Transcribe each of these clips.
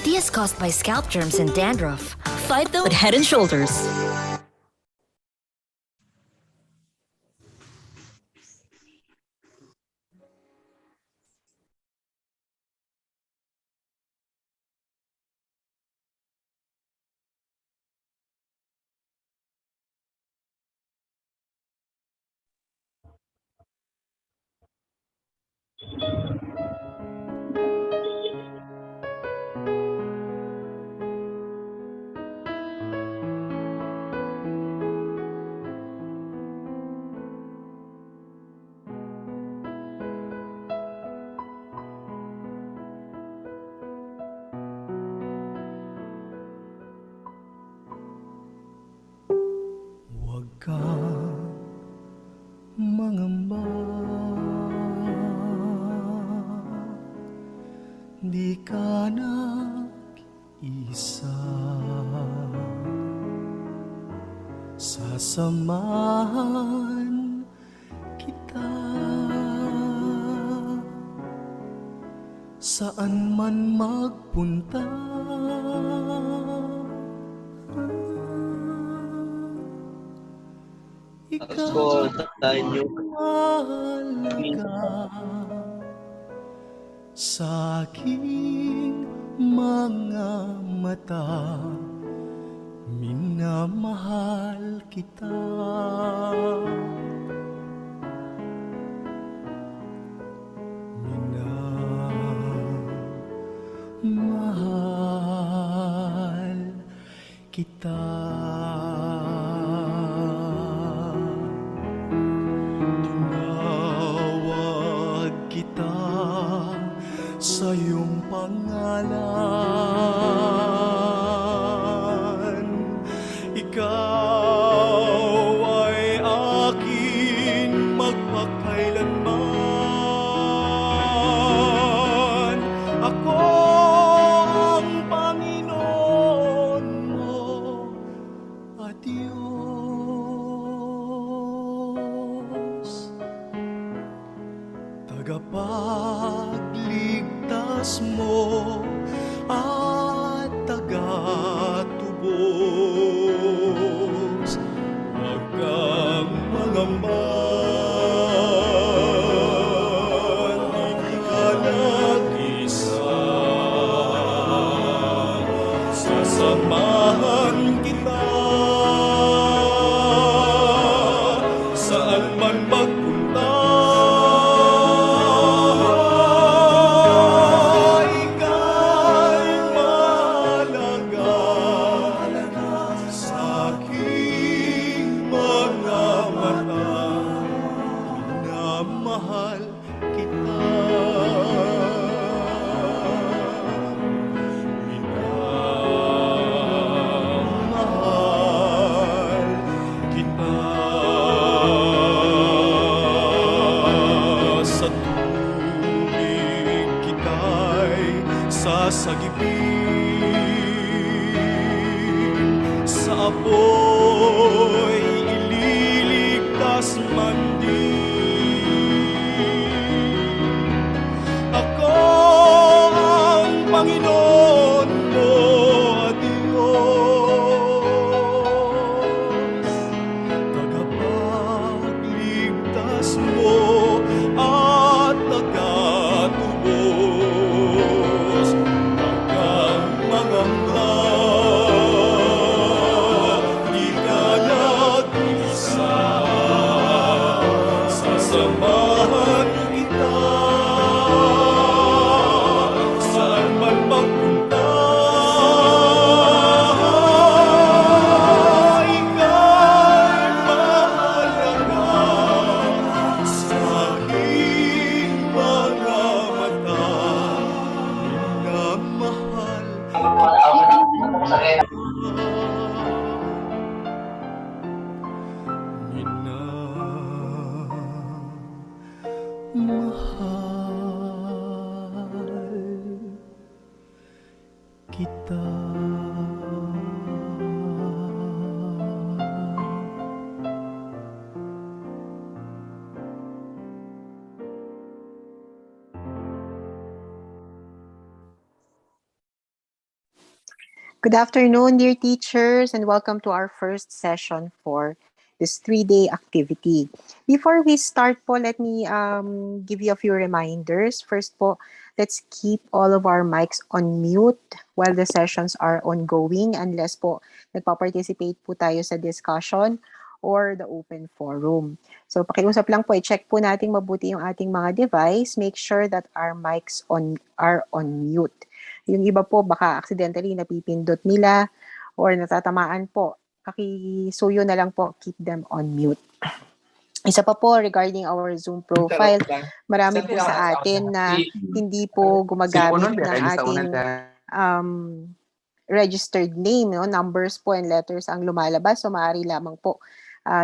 Ideas caused by scalp germs and dandruff. Fight them with Head and Shoulders. Huwag kang mangamba, di ka nag-isa. Sasamahan kita saan man magpunta. Ikaw mahalaga sa aking mga mata, minamahal kita. Minamahal kita. Kita sa iyong pangalan, ikaw ay akin magpakailanman. Ako ang Panginoon mo at Diyos, tagapagligtas mo at tagatubos. Huwag kang mangamba, di ka nag-isa. Sasamahan kita saan man magpunta. Mahal kita, minamahal kita. Sa tubig kita'y sasagipin, sa apoy ililigtas man din. Panginoon mo at Diyos, tagapagligtas mo at tagatubos. Huwag kang mangamba, di ka nag-isa. Sasamahan kita magpunta. Ika'y mahalaga sa aking mga mata, minamahal kita. Minamahal kita. Good afternoon, dear teachers, and welcome to our first session for this 3-day activity. Before we start po, let me give you a few reminders. First po, let's keep all of our mics on mute while the sessions are ongoing unless po nagpa-participate po tayo sa discussion or the open forum. So pakiusap lang po, i-check po natin mabuti yung ating mga device. Make sure that our mics are on mute. Yung iba po, baka accidentally napipindot nila or natatamaan po. Pakisuyo na lang po, keep them on mute. Isa pa po regarding our Zoom profile, marami po sa atin na hindi po gumagamit ng ating registered name, no? Numbers po and letters ang lumalabas. So maaari lamang po,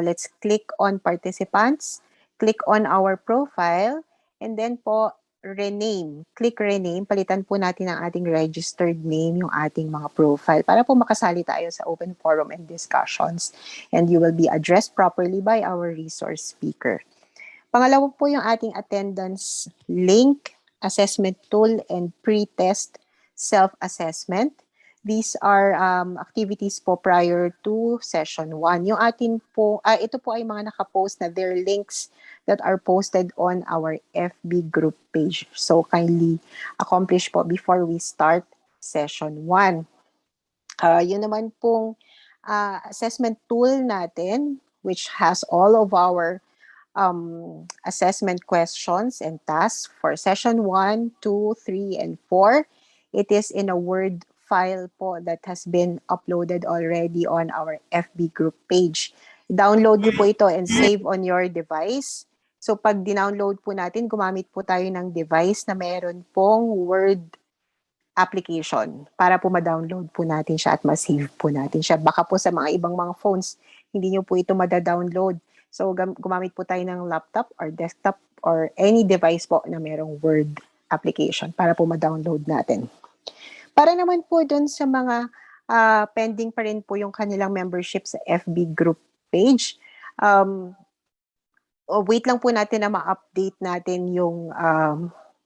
let's click on participants, click on our profile, and then po rename. Click rename, palitan po natin ang ating registered name, yung ating mga profile para po makasali tayo sa open forum and discussions. And you will be addressed properly by our resource speaker. Pangalawa po yung ating attendance link, assessment tool, and pre-test self-assessment. These are activities po prior to session 1. Yung atin po, ito po ay mga nakapost na their links that are posted on our FB group page. So kindly accomplish po before we start session 1. Yun naman pong assessment tool natin, which has all of our assessment questions and tasks for session 1, 2, 3, and 4. It is in a Word file po that has been uploaded already on our FB group page. Download niyo po ito and save on your device. So pag dinownload po natin, gumamit po tayo ng device na meron pong Word application para po ma-download po natin siya at ma-save po natin siya. Baka po sa mga ibang mga phones, hindi niyo po ito mada-download. So gumamit po tayo ng laptop or desktop or any device po na merong Word application para po ma-download natin. Para naman po dun sa mga pending pa rin po yung kanilang membership sa FB group page, wait lang po natin na ma-update natin yung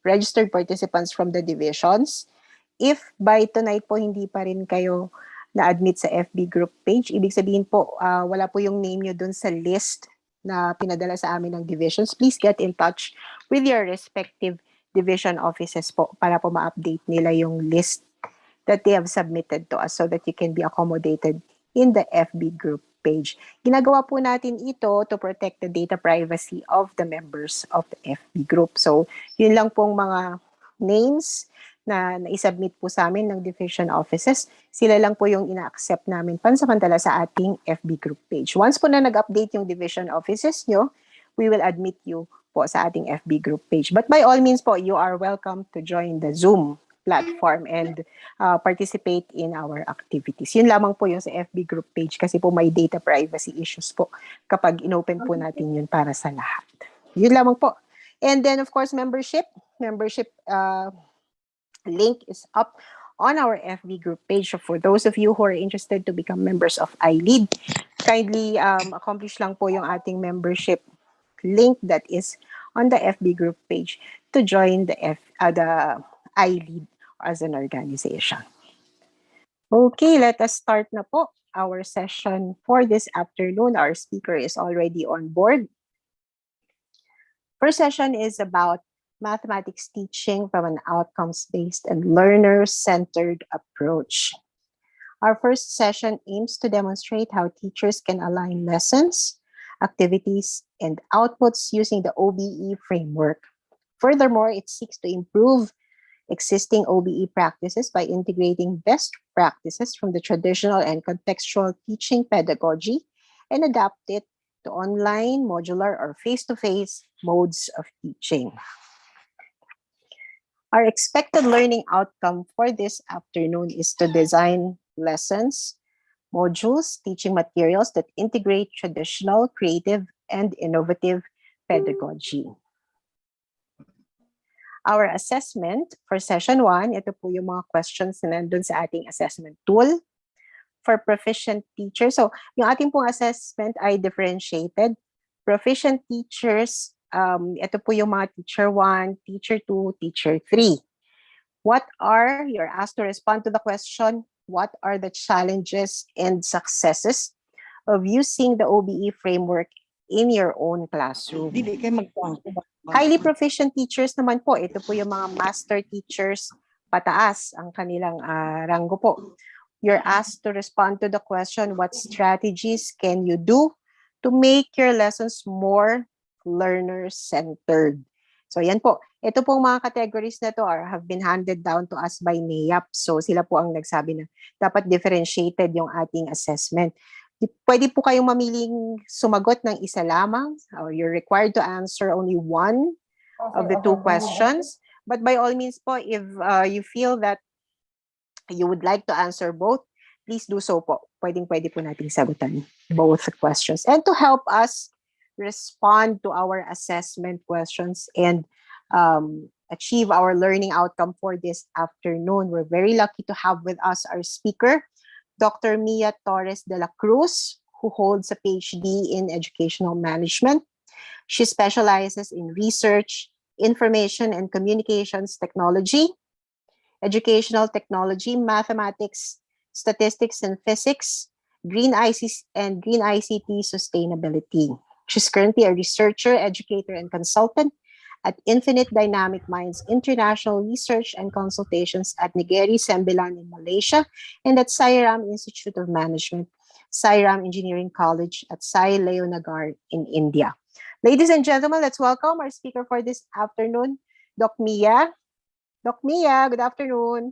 registered participants from the divisions. If by tonight po hindi pa rin kayo na-admit sa FB group page, ibig sabihin po wala po yung name nyo dun sa list na pinadala sa amin ng divisions, please get in touch with your respective division offices po para po ma-update nila yung list that they have submitted to us so that you can be accommodated in the FB group page. Ginagawa po natin ito to protect the data privacy of the members of the FB group. So, yun lang pong mga names na naisubmit po sa amin ng division offices. Sila lang po yung ina-accept namin pansamantala sa ating FB group page. Once po na nag-update yung division offices nyo, we will admit you po sa ating FB group page. But by all means po, you are welcome to join the Zoom platform and participate in our activities. Yun lamang po yung sa FB group page kasi po may data privacy issues po kapag inopen po natin yun para sa lahat. Yun lamang po. And then of course, membership link is up on our FB group page. So for those of you who are interested to become members of i.LEAD, kindly accomplish lang po yung ating membership link that is on the FB group page to join the i.LEAD as an organization. Okay, let us start na po our session for this afternoon. Our speaker is already on board. First session is about mathematics teaching from an outcomes-based and learner-centered approach. Our first session aims to demonstrate how teachers can align lessons, activities, and outputs using the OBE framework. Furthermore, it seeks to improve existing OBE practices by integrating best practices from the traditional and contextual teaching pedagogy and adapt it to online, modular, or face-to-face modes of teaching. Our expected learning outcome for this afternoon is to design lessons, modules, teaching materials that integrate traditional, creative, and innovative pedagogy. Our assessment for session 1, ito po yung mga questions na nandun sa ating assessment tool for proficient teachers. So, yung ating pong assessment ay differentiated. Proficient teachers, ito po yung mga teacher 1, teacher 2, teacher 3. You're asked to respond to the question, what are the challenges and successes of using the OBE framework in your own classroom? Dili kay magkuang. Highly proficient teachers naman po, ito po yung mga master teachers, pataas ang kanilang ranggo po. You're asked to respond to the question, what strategies can you do to make your lessons more learner-centered? So yan po. Ito pong mga categories na to have been handed down to us by NAEAP. So sila po ang nagsabi na dapat differentiated yung ating assessment. Pwede po kayong mamiling sumagot ng isa lamang, or you're required to answer only one of the two questions. But by all means po, if you feel that you would like to answer both, please do so po. Pwede po nating sagutan both questions. And to help us respond to our assessment questions and achieve our learning outcome for this afternoon, we're very lucky to have with us our speaker, Dr. Mia Torres de la Cruz, who holds a PhD in educational management. She specializes in research, information and communications technology, educational technology, mathematics, statistics and physics, green ICT sustainability. She's currently a researcher, educator, and consultant at Infinite Dynamic Minds International Research and Consultations at Negeri Sembilan in Malaysia and at Sairam Institute of Management, Sairam Engineering College at Sai Leo Nagar in India. Ladies and gentlemen, let's welcome our speaker for this afternoon, Doc Mia. Doc Mia, good afternoon.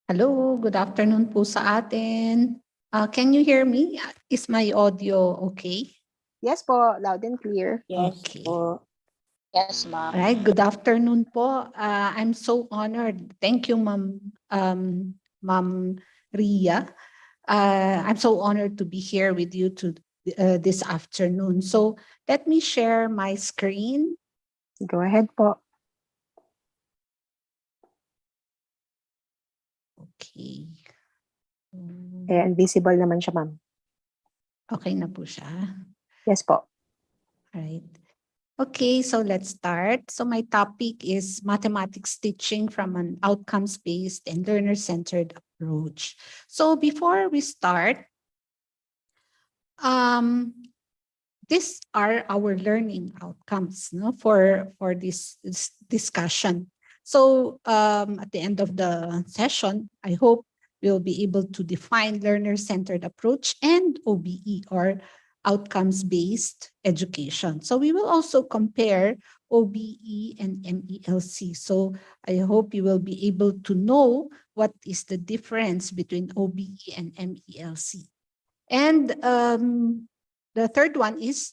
Hello, good afternoon po sa atin. Can you hear me? Is my audio okay? Yes po, loud and clear. Yes Okay. po. Yes, ma'am. Right, good afternoon po. I'm so honored. Thank you, Ma'am Ria. I'm so honored to be here with you this afternoon. So let me share my screen. Go ahead po. Okay. Ayan, visible naman siya, ma'am. Okay na po siya. Yes po. Right. Okay, so let's start. So my topic is mathematics teaching from an outcomes-based and learner-centered approach. So before we start, these are our learning outcomes, no, for this discussion. So at the end of the session, I hope we'll be able to define learner-centered approach and OBE, or outcomes-based education. So we will also compare OBE and MELC. So I hope you will be able to know what is the difference between OBE and MELC. And the third one is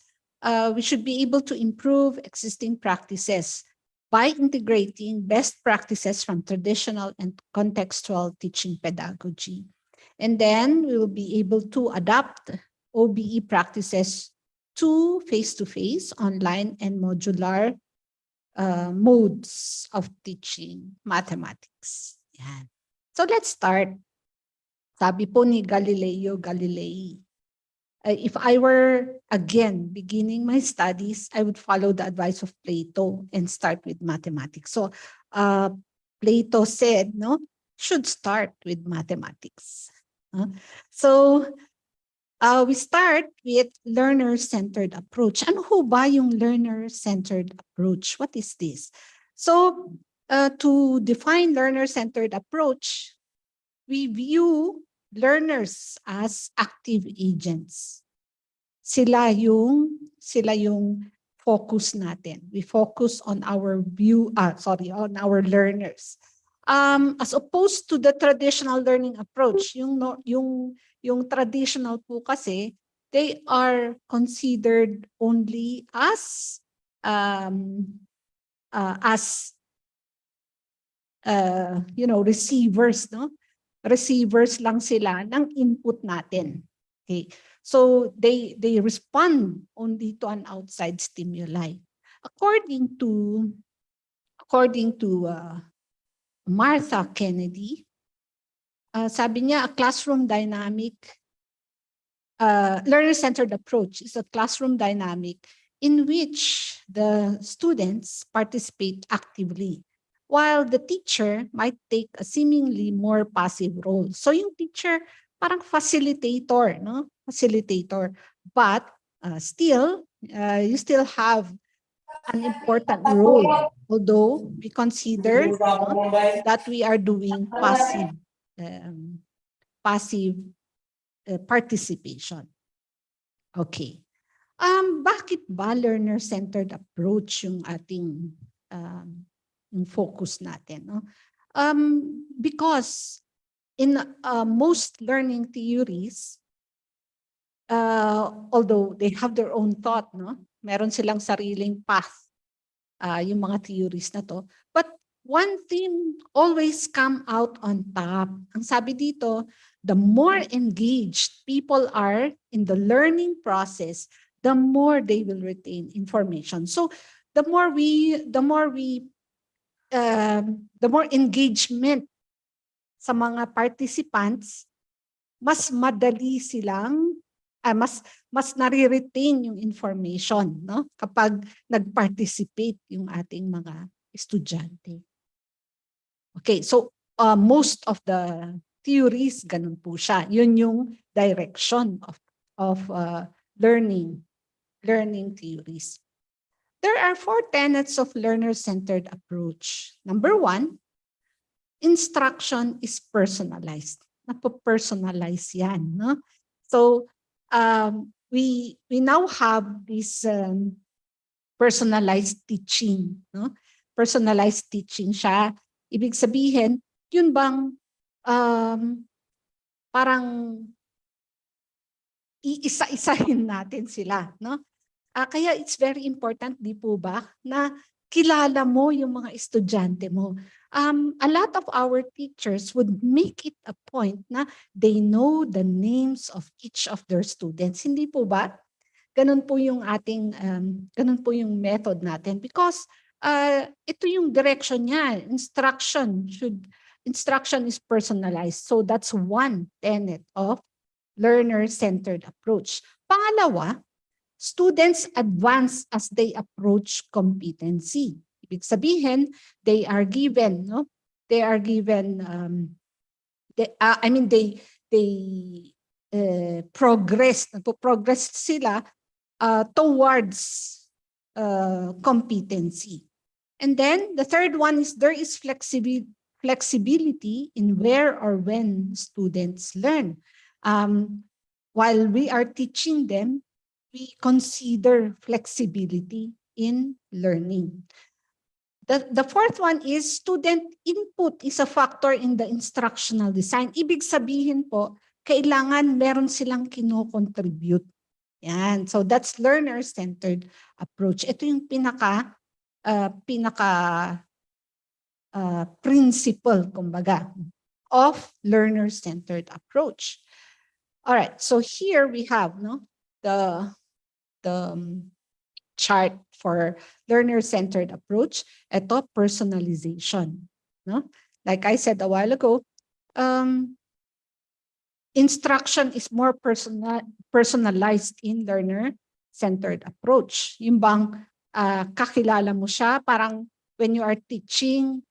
we should be able to improve existing practices by integrating best practices from traditional and contextual teaching pedagogy. And then we will be able to adapt OBE practices to face-to-face, online, and modular modes of teaching mathematics. Yan. So let's start. Sabi po ni Galileo Galilei, if I were again beginning my studies, I would follow the advice of Plato and start with mathematics. So Plato said, no, should start with mathematics. So we start with learner-centered approach. Ano ho ba yung learner-centered approach? What is this? So to define learner-centered approach, we view learners as active agents. Sila yung focus natin. We focus on our on our learners. As opposed to the traditional learning approach, yung traditional po kasi, they are considered only as receivers, no? Receivers lang sila ng input natin. Okay. So they respond only to an outside stimuli. According to Martha Kennedy, sabi niya, a classroom dynamic, learner-centered approach is a classroom dynamic in which the students participate actively, while the teacher might take a seemingly more passive role. So yung teacher parang facilitator, no? Facilitator. But still, you still have an important role, although we consider, no, that we are doing um, passive participation. Okay. Bakit ba learner-centered approach yung ating yung focus natin? No? Because in most learning theories, although they have their own thought, no? Meron silang sariling path, yung mga theories na to. But one thing always come out on top. Ang sabi dito, the more engaged people are in the learning process, the more they will retain information. So the more engagement sa mga participants, mas madali silang mas nare-retain yung information, no? Kapag nag-participate yung ating mga estudyante. Okay, so most of the theories ganun po siya. Yun yung direction of learning theories. There are 4 tenets of learner-centered approach. Number 1, instruction is personalized. Napo-personalize yan, no? So we now have this personalized teaching, no? Personalized teaching siya. Ibig sabihin, yun bang parang iisa-isahin natin sila, no? Kaya it's very important, di po ba, na kilala mo yung mga estudyante mo. A lot of our teachers would make it a point na they know the names of each of their students. Hindi po ba? Ganun po yung ating, ganun po yung method natin. Because ito yung direction niya. Instruction is personalized. So that's one tenet of learner-centered approach. Pangalawa, students advance as they approach competency. Ibig sabihin, they are given, no? They are given, they progress sila towards competency. And then the third one is there is flexibility in where or when students learn. While we are teaching them, we consider flexibility in learning. The fourth one is student input is a factor in the instructional design. Ibig sabihin po, kailangan meron silang kino-contribute. Yan. So that's learner-centered approach. Ito yung pinaka principle, kumbaga, of learner-centered approach. All right. So here we have, no, the chart for learner-centered approach. Ito, personalization. No? Like I said a while ago, instruction is more personalized in learner-centered approach. Yung bang kakilala mo siya, parang when you are teaching,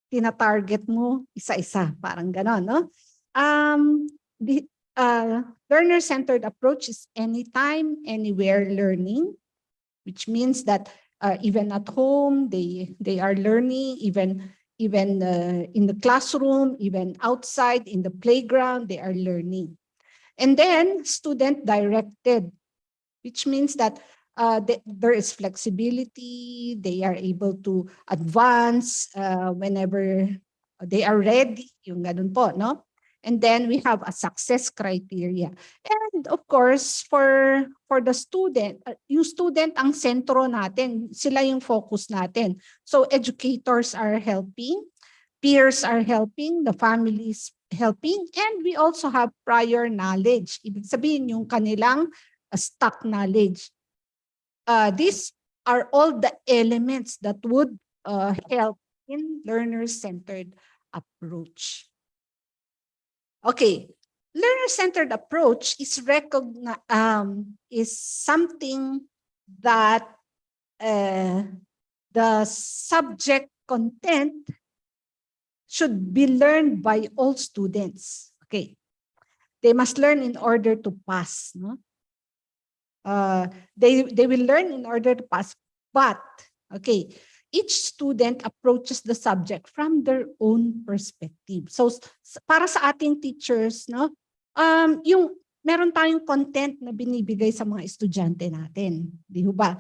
tina-target mo isa-isa, parang gano'n, no? Learner-centered approach is anytime, anywhere learning, which means that even at home, they are learning, even in the classroom, even outside, in the playground, they are learning. And then student-directed, which means that there is flexibility, they are able to advance whenever they are ready, yung ganun po, no? And then we have a success criteria. And of course, for the student, yung student ang sentro natin, sila yung focus natin. So educators are helping, peers are helping, the families helping, and we also have prior knowledge. Ibig sabihin yung kanilang stock knowledge. These are all the elements that would help in learner-centered approach. Okay, learner-centered approach is something that the subject content should be learned by all students. Okay. They must learn in order to pass. No? They will learn in order to pass, but okay, each student approaches the subject from their own perspective. So para sa ating teachers, no, yung meron tayong content na binibigay sa mga estudyante natin, di ba?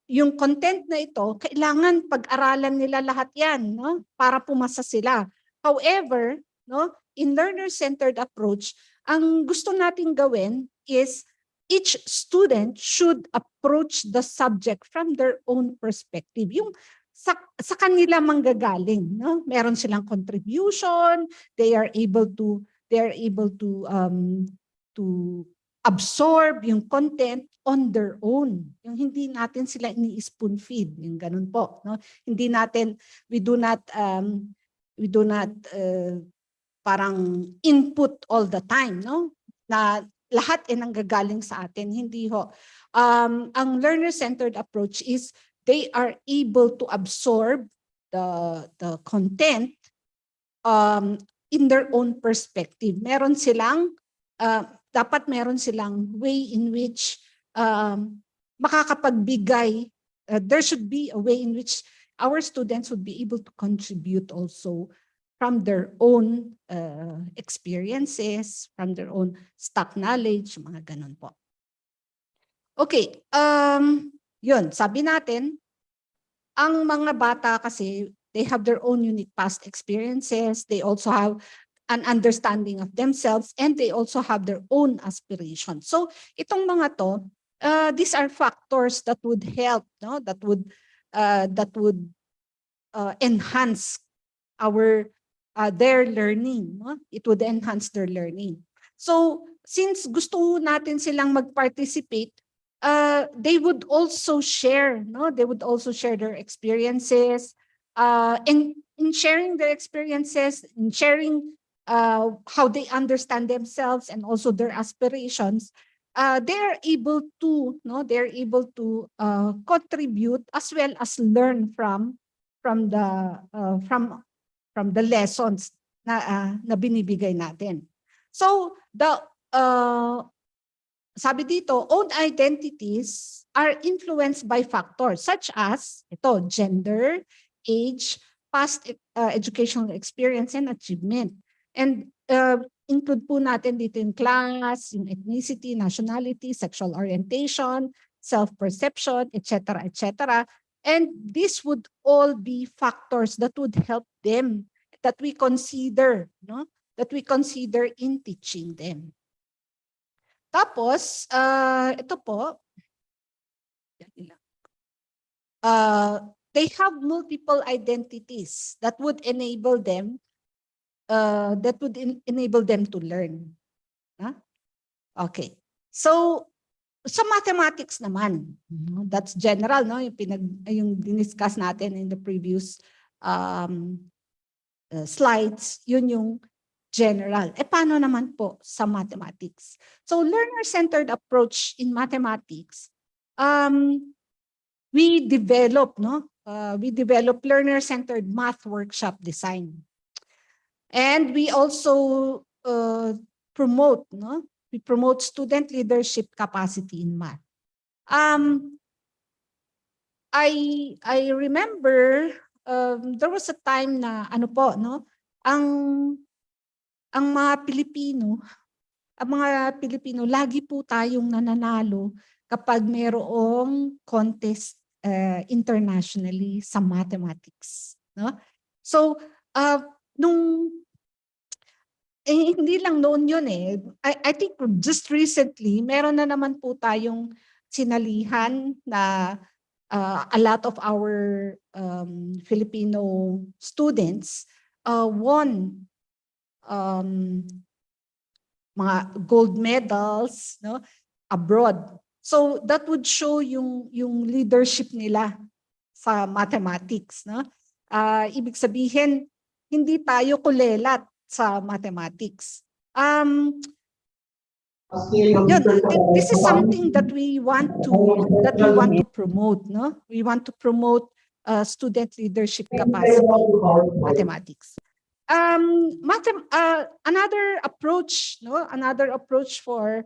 Yung content na ito, kailangan pag-aralan nila lahat yan, no, para pumasa sila. However, no, in learner-centered approach, ang gusto nating gawin is each student should approach the subject from their own perspective. Yung sa kanila manggagaling, no? Meron silang contribution, they are able to absorb yung content on their own. Yung hindi natin sila ini-spoon feed, yung ganun po, no? Hindi natin we do not parang input all the time, no? Na lahat ay nanggagaling sa atin. Hindi ho. Ang learner-centered approach is they are able to absorb the content in their own perspective. Dapat meron silang way in which makakapagbigay. There should be a way in which our students would be able to contribute also from their own experiences, from their own stock knowledge, mga ganun po. Okay, yun, sabi natin, ang mga bata kasi, they have their own unique past experiences, they also have an understanding of themselves, and they also have their own aspirations. So, itong mga to, these are factors that would help, no? That would enhance their learning. No? It would enhance their learning. So, since gusto natin silang mag-participate, they would also share, no? They would also share their experiences. And in sharing their experiences, in sharing how they understand themselves and also their aspirations, they're able to, no? They're able to contribute as well as learn from the lessons na binibigay natin. So sabi dito, own identities are influenced by factors such as gender, age, past educational experience and achievement. And include po natin dito yung class, yung ethnicity, nationality, sexual orientation, self-perception, etc., etc. And this would all be factors that would help them, that we consider, no? That we consider in teaching them. Tapos, ito po, they have multiple identities that would enable them, to learn. Huh? Okay. So, sa mathematics naman, that's general, no? Yung diniscuss natin in the previous slides, yun yung general. Paano naman po sa mathematics? So, learner-centered approach in mathematics, we develop, no? We develop learner-centered math workshop design. And we also promote, no? We promote student leadership capacity in math. I remember there was a time na no? Ang mga Pilipino lagi po tayong nananalo kapag mayroong contest internationally sa mathematics, no? So hindi lang noon yun I think just recently, meron na naman po tayong sinalihan na a lot of our Filipino students won mga gold medals, no, abroad. So that would show yung leadership nila sa mathematics, no? Ibig sabihin, hindi tayo kulelat sa mathematics. This is something that we want to promote, no? We want to promote student leadership capacity in mathematics. Another approach, no, another approach for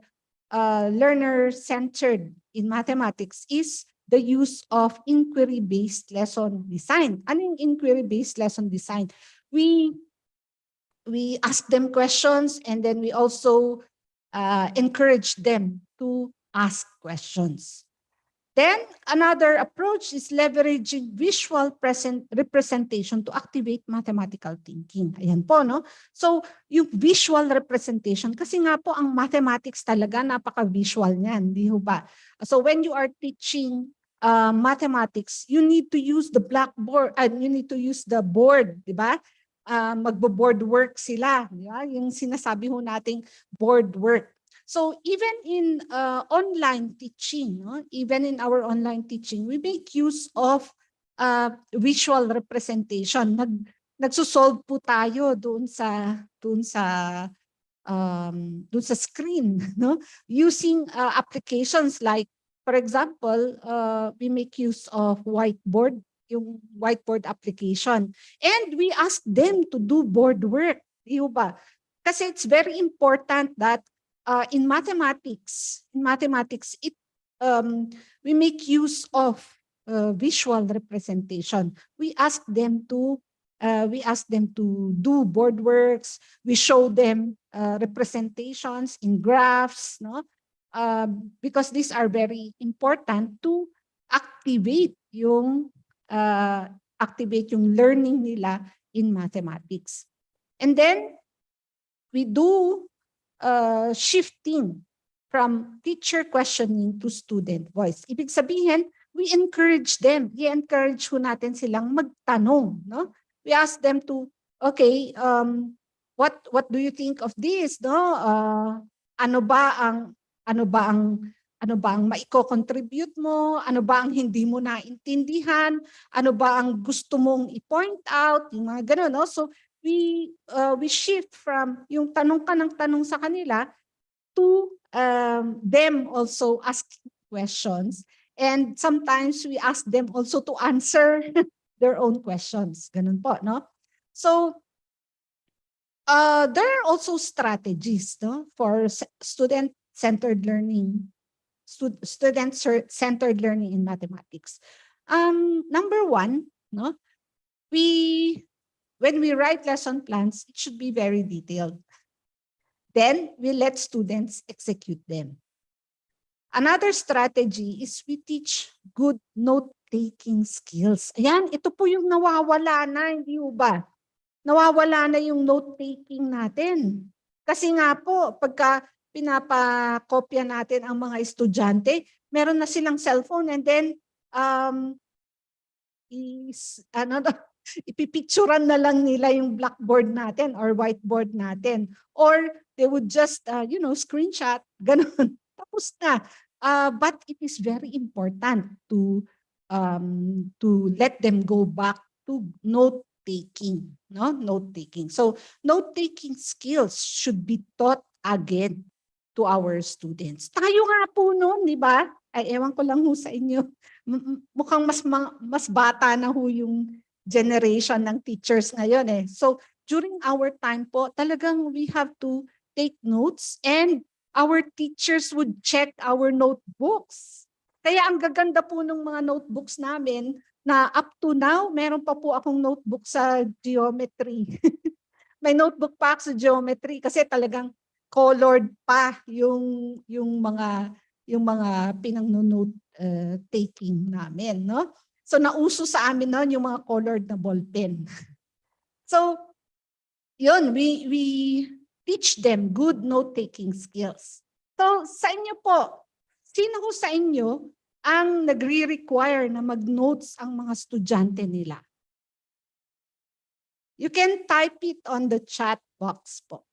learner-centered in mathematics is the use of inquiry-based lesson design. Ano yung inquiry-based lesson design? We ask them questions, and then we also encourage them to ask questions. Then another approach is leveraging visual representation to activate mathematical thinking. Ayan po, no? So yung visual representation, kasi nga po ang mathematics talaga napaka-visual niyan, di ba? So when you are teaching mathematics, you need to use the blackboard, you need to use the board, di ba? Magbo-board work sila, di ba? Yung sinasabi ho nating board work. So even in online teaching, no? Even in our online teaching, we make use of visual representation. Nagsosolve po tayo doon sa screen, no? Using applications like, for example, we make use of whiteboard, yung whiteboard application, and we ask them to do board work, di ba? Kasi it's very important that in mathematics, we make use of visual representation. We ask them to do board works. We show them representations in graphs, no? Because these are very important to activate yung learning nila in mathematics. And then we do shifting from teacher questioning to student voice. Ibig sabihin, we encourage them. I-encourage ho natin silang magtanong, no? We ask them to, okay, what do you think of this, no? Ano ba ang maiko-contribute mo? Ano ba ang hindi mo naintindihan? Ano ba ang gusto mong i-point out? Yung mga gano'n, no? So we shift from yung tanong ka ng tanong sa kanila to them also asking questions, and sometimes we ask them also to answer their own questions. Ganun po, no? So there are also strategies, no, for student-centered learning in mathematics. Number one, no, when we write lesson plans, it should be very detailed. Then we let students execute them. Another strategy is we teach good note-taking skills. Ayan, ito po yung nawawala na, hindi ba? Nawawala na yung note-taking natin. Kasi nga po, pagka pinapakopya natin ang mga estudyante, meron na silang cellphone, and then ipipicturan na lang nila yung blackboard natin or whiteboard natin. Or they would just, screenshot, ganun. Tapos na. But it is very important to let them go back to note-taking. No? Note-taking. So note-taking skills should be taught again to our students. Tayo nga po noon, di ba? Ay, ewan ko lang ho sa inyo. Mukhang mas bata na ho yung generation ng teachers ngayon eh. So during our time po, talagang we have to take notes, and our teachers would check our notebooks. Kaya ang gaganda po ng mga notebooks namin na up to now, meron pa po akong notebook sa geometry. May notebook pa ako sa geometry kasi talagang colored pa yung mga pinang-note taking namin, no? So nauso sa amin noon yung mga colored na ballpen. So yun, we teach them good note-taking skills. So sa inyo po, sino sa inyo ang nagre-require na mag-notes ang mga estudyante nila? You can type it on the chat box po.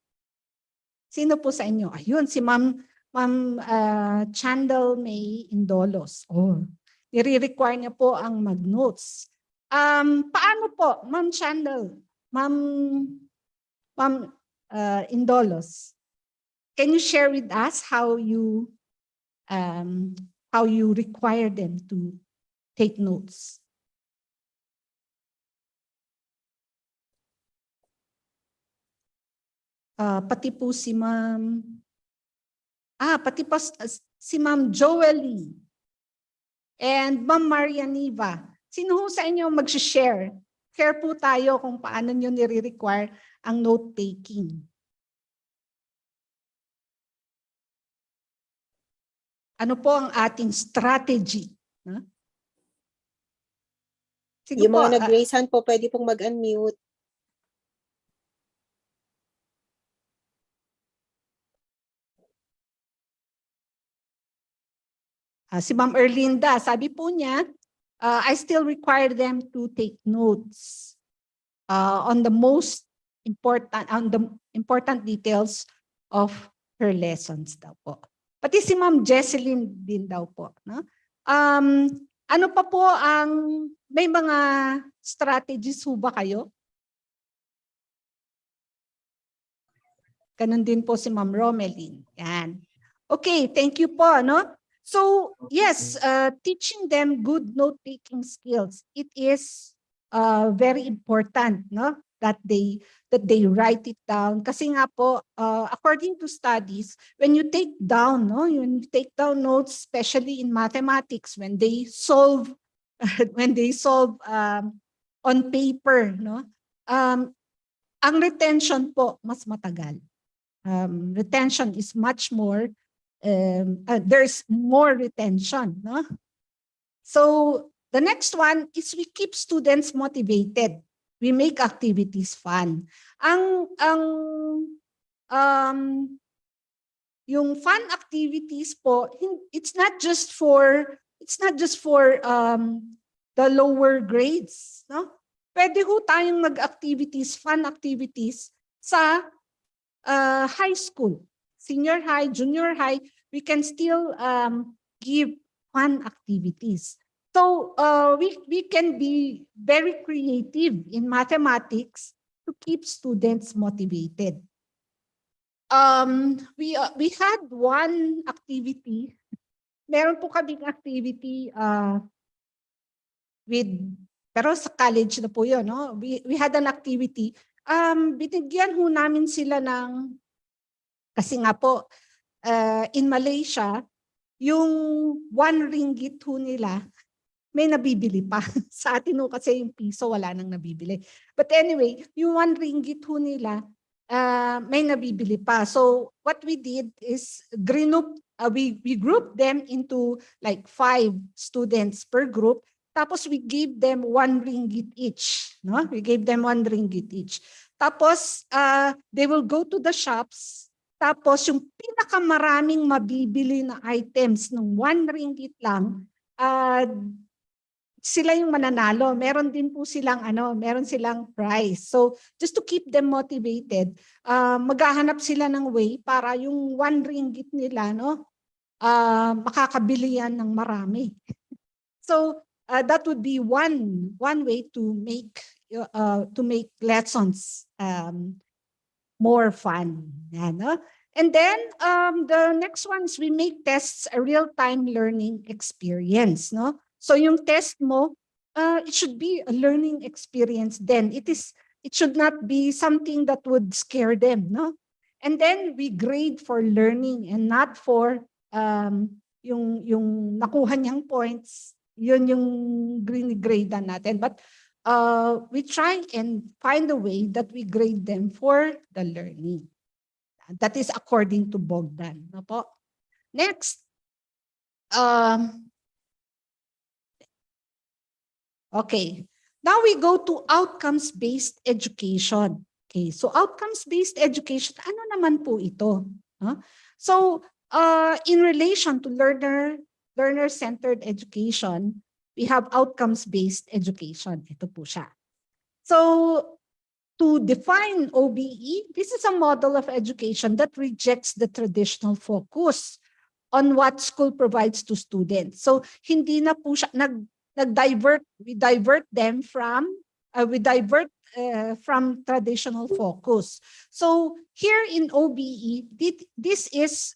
Sino po sa inyo? Ayun, si Ma'am Chandel May Indolos. Oh, nire-require niya po ang mag-notes. Paano po, Ma'am Chandel? Ma'am Indolos, can you share with us how you require them to take notes? pati po si pati po si Ma'am Joely and Ma'am Marianiva. Sino ho sa inyo mag-share? Share po tayo kung paano nyo nire-require ang note-taking. Ano po ang ating strategy? Huh? Sige Yung po, mga nag-raise hand po, pwede pong mag-unmute. si Ma'am Erlinda, sabi po niya, I still require them to take notes on the important details of her lessons daw po. Pati si Ma'am Jesseline din daw po. No? Ano pa po may mga strategies ho ba kayo? Ganun din po si Ma'am Romeline. Yan. Okay, thank you po. No? So, yes, teaching them good note-taking skills. It is very important, no? That they write it down. Kasi nga po, according to studies, when you take down, no, when you take down notes, especially in mathematics, when they solve, on paper, no, ang retention po mas matagal. Retention is much more. There's more retention, no? So the next one is we keep students motivated. We make activities fun. Yung fun activities po, it's not just for the lower grades, no? Pwede ho tayong mag-activities, fun activities sa high school. Senior high, junior high, we can still give fun activities. So we can be very creative in mathematics to keep students motivated. We had one activity. Meron po kaming activity pero sa college na po yun. No? We had an activity. Binigyan ho namin sila ng, kasi nga po, in Malaysia, yung 1 ringgit ho nila, may nabibili pa. Sa atin ho kasi yung piso, wala nang nabibili. But anyway, yung 1 ringgit ho nila, may nabibili pa. So what we did is we grouped them into like 5 students per group. Tapos we gave them 1 ringgit each. No? We gave them 1 ringgit each. Tapos they will go to the shops. Tapos yung pinakamaraming mabibili na items ng 1 ringgit lang, sila yung mananalo. Meron din po silang meron silang prize. So just to keep them motivated, maghahanap sila ng way para yung 1 ringgit nila, no, makakabili yan ng marami. So that would be one way to make lessons more fun. Yan, no? And then the next one is we make tests a real-time learning experience. No? So yung test mo, it should be a learning experience then. It should not be something that would scare them. No? And then we grade for learning and not for yung nakuha niyang points. Yun yung grade natin. But we try and find a way that we grade them for the learning. That is according to Bogdan. No po? Next. Okay. Now we go to outcomes-based education. Okay. So outcomes-based education, ano naman po ito? Huh? So in relation to learner-centered education, we have outcomes-based education. Ito po siya. So to define OBE, this is a model of education that rejects the traditional focus on what school provides to students. So hindi na po siya we divert them from traditional focus. So here in OBE, this is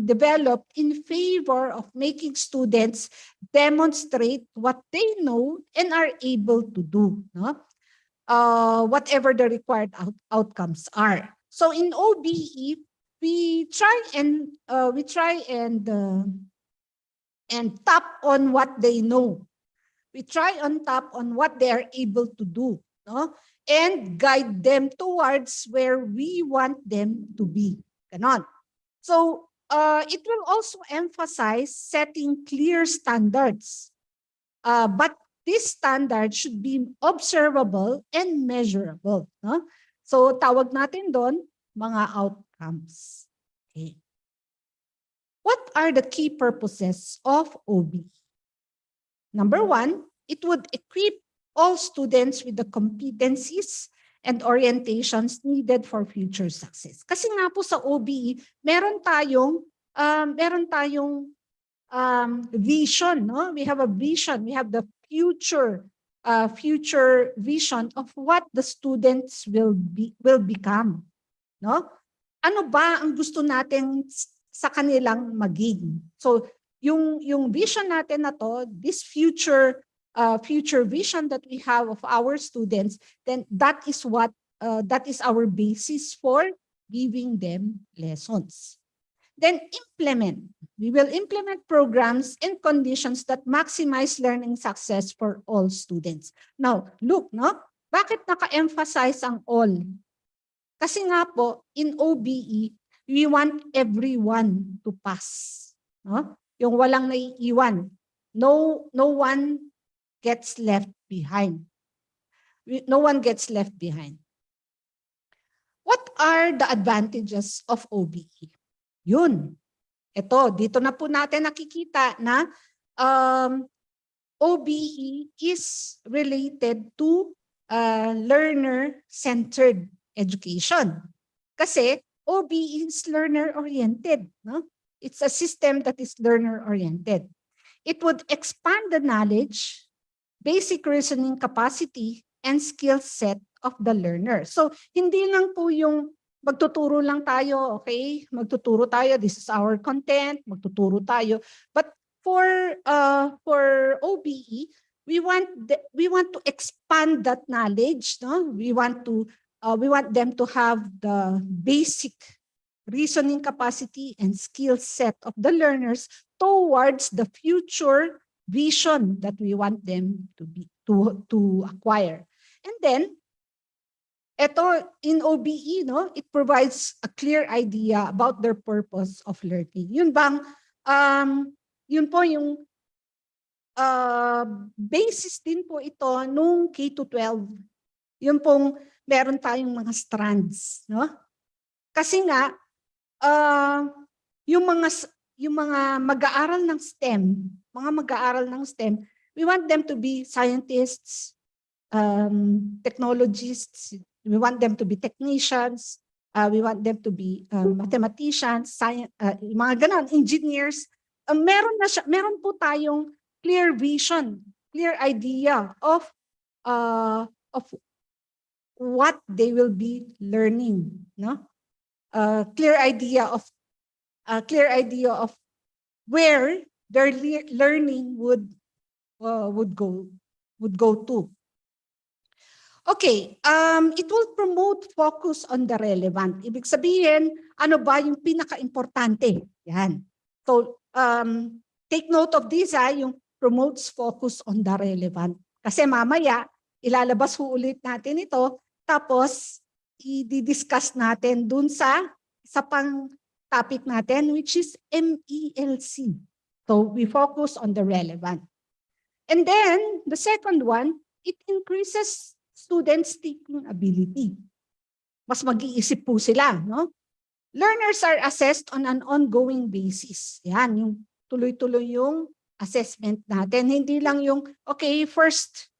developed in favor of making students demonstrate what they know and are able to do. No? Whatever the required outcomes are. So in OBE, we try and tap on what they know. We try on tap on what they are able to do, no? And guide them towards where we want them to be. Ganon. So it will also emphasize setting clear standards. But this standard should be observable and measurable. No? So tawag natin doon mga outcomes. Okay. What are the key purposes of OB? Number one, it would equip all students with the competencies and orientations needed for future success. Kasi nga po sa OBE, meron tayong vision, no? We have a vision. We have the future vision of what the students will become, no? Ano ba ang gusto natin sa kanilang maging? So yung vision natin na to, this future vision that we have of our students, then that is our basis for giving them lessons. Then implement. We will implement programs and conditions that maximize learning success for all students. Now, look, no? Bakit naka-emphasize ang all? Kasi nga po, in OBE, we want everyone to pass. No? Yung walang naiiwan. No one gets left behind. No one gets left behind. What are the advantages of OBE? Yun. Dito na po natin nakikita na OBE is related to learner-centered education. Kasi OBE is learner-oriented. No? It's a system that is learner-oriented. It would expand the knowledge, basic reasoning capacity, and skill set of the learner. So, hindi lang po yung magtuturo lang tayo, okay? Magtuturo tayo, this is our content, magtuturo tayo. But for OBE, we want to expand that knowledge, no? We want them to have the basic reasoning capacity and skill set of the learners towards the future vision that we want them to acquire. And then in OBE, no, it provides a clear idea about their purpose of learning. Yun po yung basis din po ito nung K-12. Yun pong meron tayong mga strands, no? Kasi nga yung mga mag-aaral ng STEM, we want them to be scientists, technologists, we want them to be technicians, we want them to be mathematicians, mga ganon, engineers. Meron po tayong clear vision, clear idea of what they will be learning, no? Clear idea of where their learning would go to. Okay, it will promote focus on the relevant. Ibig sabihin, ano ba yung pinaka-importante? Yan. So, take note of this, yung promotes focus on the relevant. Kasi mamaya, ilalabas ho ulit natin ito, tapos i-discuss natin dun sa pang topic natin, which is MELC. So, we focus on the relevant. And then, the second one, it increases students' thinking ability. Mas mag-iisip po sila, no? Learners are assessed on an ongoing basis. Yan, yung tuloy-tuloy yung assessment natin. Hindi lang yung, okay, first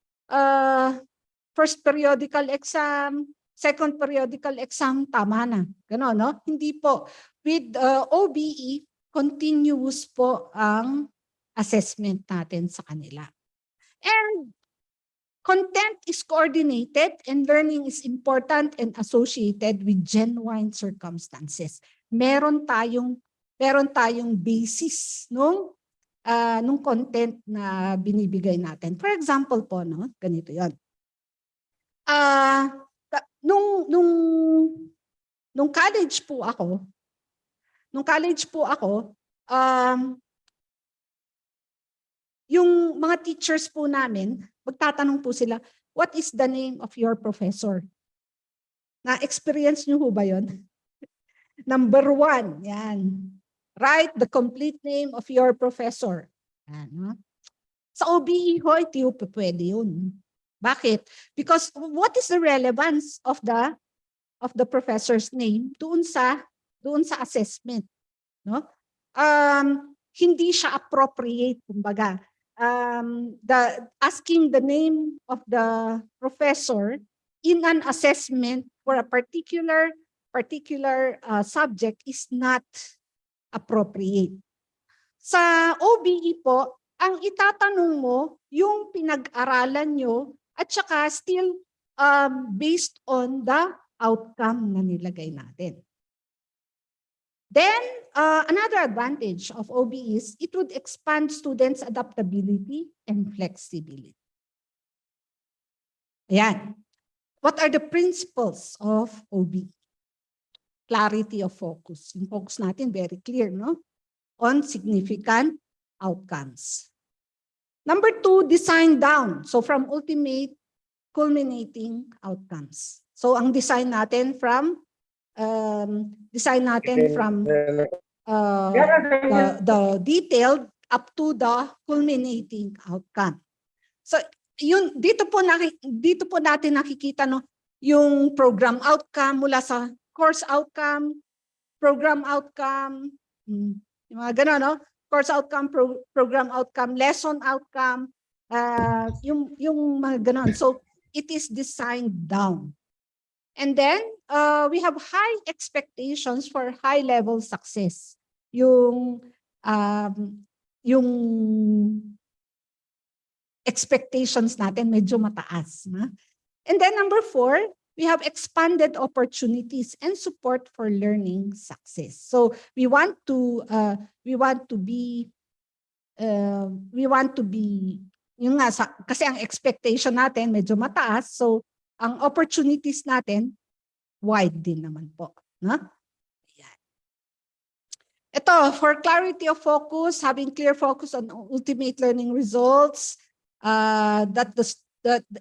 periodical exam, second periodical exam, tama na. Ganon, no? Hindi po. With OBE, continuous po ang assessment natin sa kanila. And content is coordinated and learning is important and associated with genuine circumstances. Meron tayong basis nung content na binibigay natin. For example po, no, ganito 'yon. Nung nung college po ako, yung mga teachers po namin, magtatanong po sila, what is the name of your professor? Na-experience nyo ho ba yun? Number 1, yan. Write the complete name of your professor. Yan, no? Sa OBE ho, hindi ho pwede yun. Bakit? Because what is the relevance of the professor's name doon sa assessment, no? Hindi siya appropriate, kumbaga. Asking the name of the professor in an assessment for a particular subject is not appropriate. Sa OBE po, ang itatanong mo yung pinag-aralan nyo at saka still based on the outcome na nilagay natin. Then, another advantage of OBE is it would expand students' adaptability and flexibility. Ayan. What are the principles of OBE? Clarity of focus. Yung focus natin very clear, no? On significant outcomes. Number 2, design down. So from ultimate, culminating outcomes. So ang design natin from the detailed up to the culminating outcome. So yun dito po natin nakikita no yung program outcome mula sa course outcome, program outcome, yung mga gano'n, no? Course outcome, program outcome, lesson outcome, yung mga gano'n. So it is designed down. And then, we have high expectations for high-level success. Yung expectations natin medyo mataas. Na? And then number 4, we have expanded opportunities and support for learning success. So we want to be yung nga kasi ang expectation natin medyo mataas, so ang opportunities natin wide din naman po, no? Ayan. Ito, for clarity of focus, having clear focus on ultimate learning results that the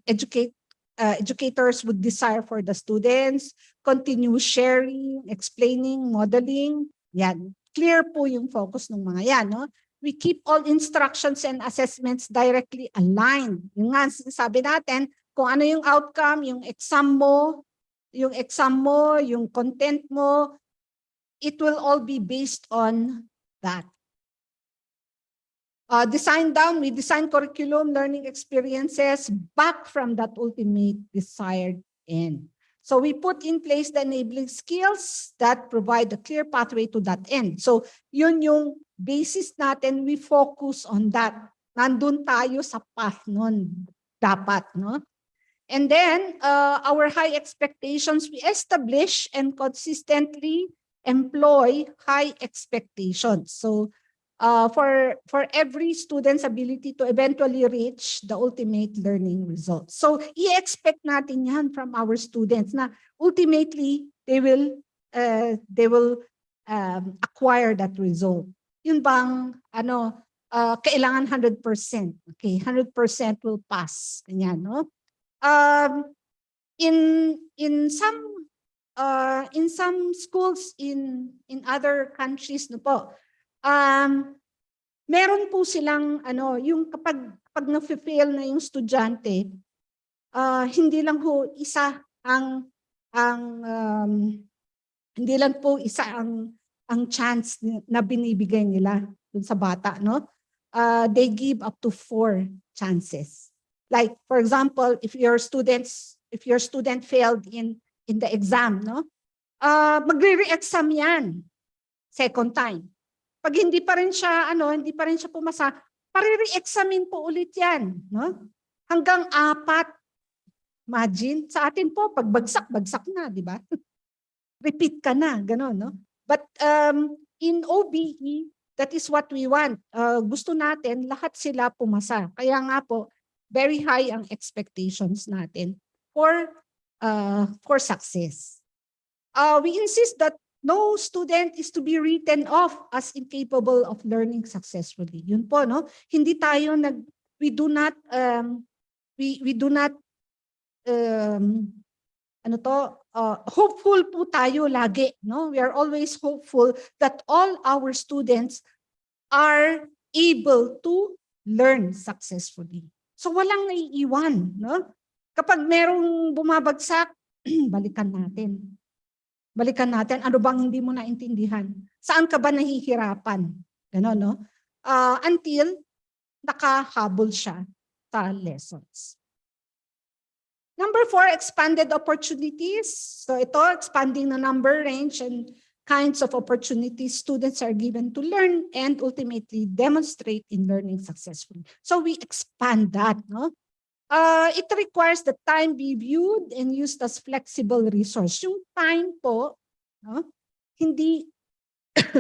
educators would desire for the students, continue sharing, explaining, modeling. Yan. Clear po yung focus ng mga yan. No? We keep all instructions and assessments directly aligned. Yung nga, sabi natin, kung ano yung outcome, yung exam mo, yung content mo, it will all be based on that. Design down, we design curriculum, learning experiences back from that ultimate desired end. So we put in place the enabling skills that provide a clear pathway to that end. So yun yung basis natin, we focus on that. Nandun tayo sa path nun, dapat, no? And then, our high expectations, we establish and consistently employ high expectations. So for every student's ability to eventually reach the ultimate learning results. So i-expect natin yan from our students na ultimately they will acquire that result. Yun bang kailangan 100%. Okay, 100% will pass. Ganyan, no? In some schools in other countries no po, meron po silang yung kapag na-fail na yung estudyante, hindi lang po isa ang chance na binibigay nila dun sa bata, no? They give up to 4 chances. Like for example, if your student failed in the exam, no? Magre-re-exam yan second time. Pag hindi pa rin siya pumasa, pare-re-examine po ulit yan, no? Hanggang 4. Imagine, sa atin po pag bagsak na, di ba? Repeat ka na, gano'n, no? But in OBE, that is what we want. Gusto natin lahat sila pumasa. Kaya nga po, very high ang expectations natin for success. We insist that no student is to be written off as incapable of learning successfully. Yun po, no? Hindi tayo we do not ano to, hopeful po tayo lagi, no? We are always hopeful that all our students are able to learn successfully. So walang naiiwan, no? Kapag merong bumabagsak, balikan natin. Balikan natin, ano bang hindi mo naintindihan? Saan ka ba nahihirapan? Gano'n, no? Until nakahabol siya sa lessons. Number 4, expanded opportunities. So ito, expanding the number, range, and kinds of opportunities students are given to learn and ultimately demonstrate in learning successfully. So we expand that, no? It requires the time be viewed and used as flexible resource. Yung time po, no? Hindi,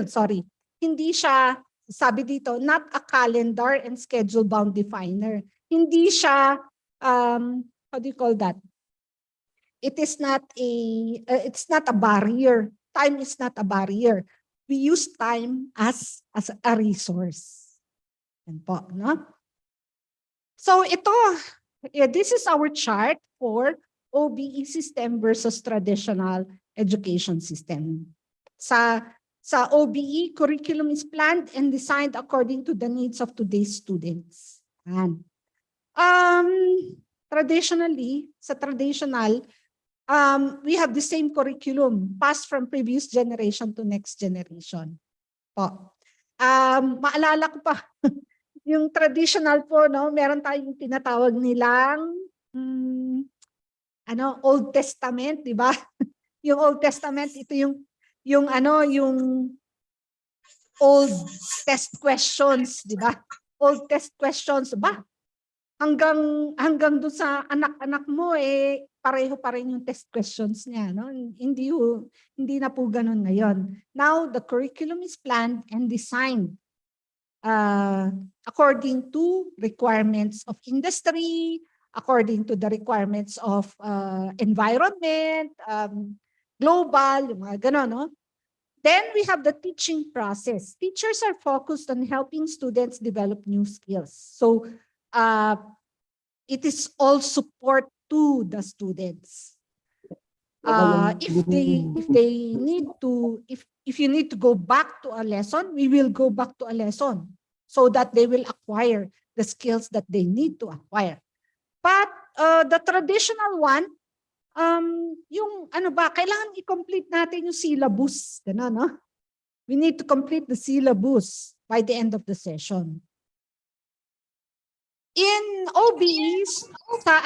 sorry, hindi siya, sabi dito, not a calendar and schedule bound definer. Hindi siya, how do you call that? It is not it's not a barrier. Time is not a barrier. We use time as a resource. Yan po, no? So ito, this is our chart for OBE system versus traditional education system. Sa OBE, curriculum is planned and designed according to the needs of today's students. And traditionally, sa traditional, we have the same curriculum passed from previous generation to next generation. Po. Maalala ko pa, yung traditional po, no, meron tayong tinatawag nilang Old Testament, di ba? Yung Old Testament, ito yung old test questions, di ba? Old test questions, ba? Hanggang doon sa anak-anak mo pareho pa rin yung test questions niya, no? Hindi na po ganoon ngayon. Now the curriculum is planned and designed according to requirements of industry, according to the requirements of environment, global, yung mga gano'n, no? Then we have the teaching process. Teachers are focused on helping students develop new skills. So it is all support to the students. If you need to go back to a lesson, we will go back to a lesson so that they will acquire the skills that they need to acquire. But the traditional one, kailangan i-complete natin yung syllabus. Gano'n, no? We need to complete the syllabus by the end of the session. In OBEs, sa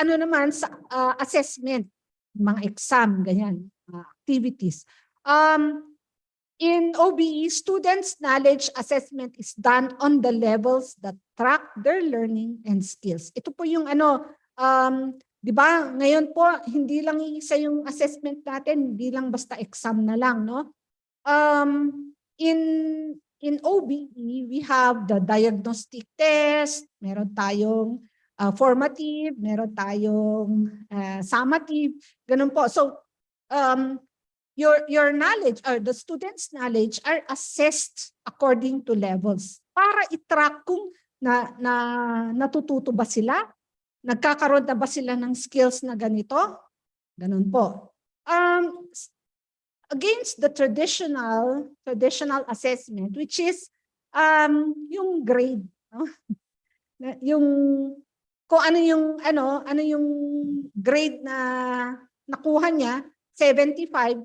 assessment, mga exam, ganyan, activities. In OBE, students' knowledge assessment is done on the levels that track their learning and skills. Ito po yung di ba, ngayon po, hindi lang isa yung assessment natin, hindi lang basta exam na lang, no? In OBE, we have the diagnostic test, meron tayong formative, meron tayong summative, ganun po. So, your knowledge or the students' knowledge are assessed according to levels para i-track kung natututo ba sila, nagkakaroon na ba sila ng skills na ganito, ganun po. Against the traditional assessment, which is yung grade, no? Yung kung ano yung grade na nakuha niya, 75,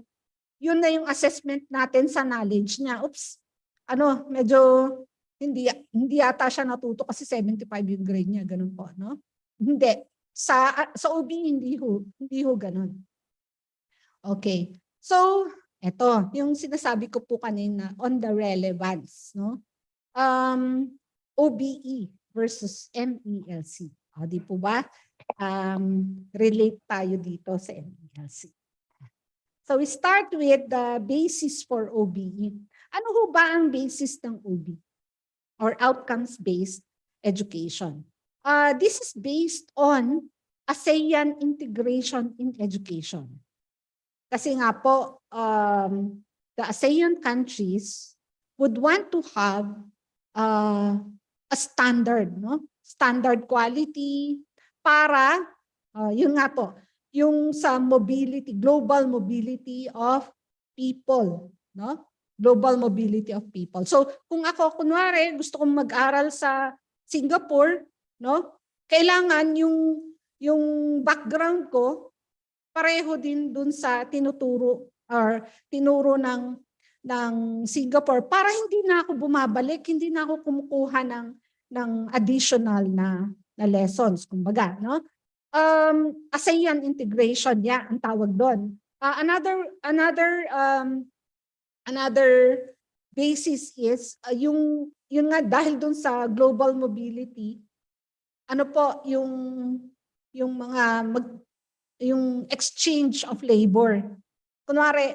yun na yung assessment natin sa knowledge niya. Oops, medyo hindi yata siya natuto kasi 75 yung grade niya, ganun po, no? Hindi. Sa OB hindi ho ganun. Okay. So, eto, yung sinasabi ko po kanina on the relevance, no? OBE versus MELC. O, di po ba? Relate tayo dito sa MELC. So we start with the basis for OBE. Ano ho ba ang basis ng OBE? Or outcomes-based education. This is based on ASEAN integration in education. Kasi nga po, the ASEAN countries would want to have a standard, no? Standard quality para, yun nga po, yung sa mobility, global mobility of people, no? Global mobility of people. So, kung ako, kunwari, gusto kong mag-aral sa Singapore, no? Kailangan yung background ko pareho din dun sa tinuturo or tinuro ng Singapore para hindi na ako bumabalik, hindi na ako kumukuha ng additional na lessons, kumbaga, no? ASEAN integration, yeah, ang tawag doon. Another basis is yung nga dahil doon sa global mobility, ano po yung mga yung exchange of labor. Kunwari,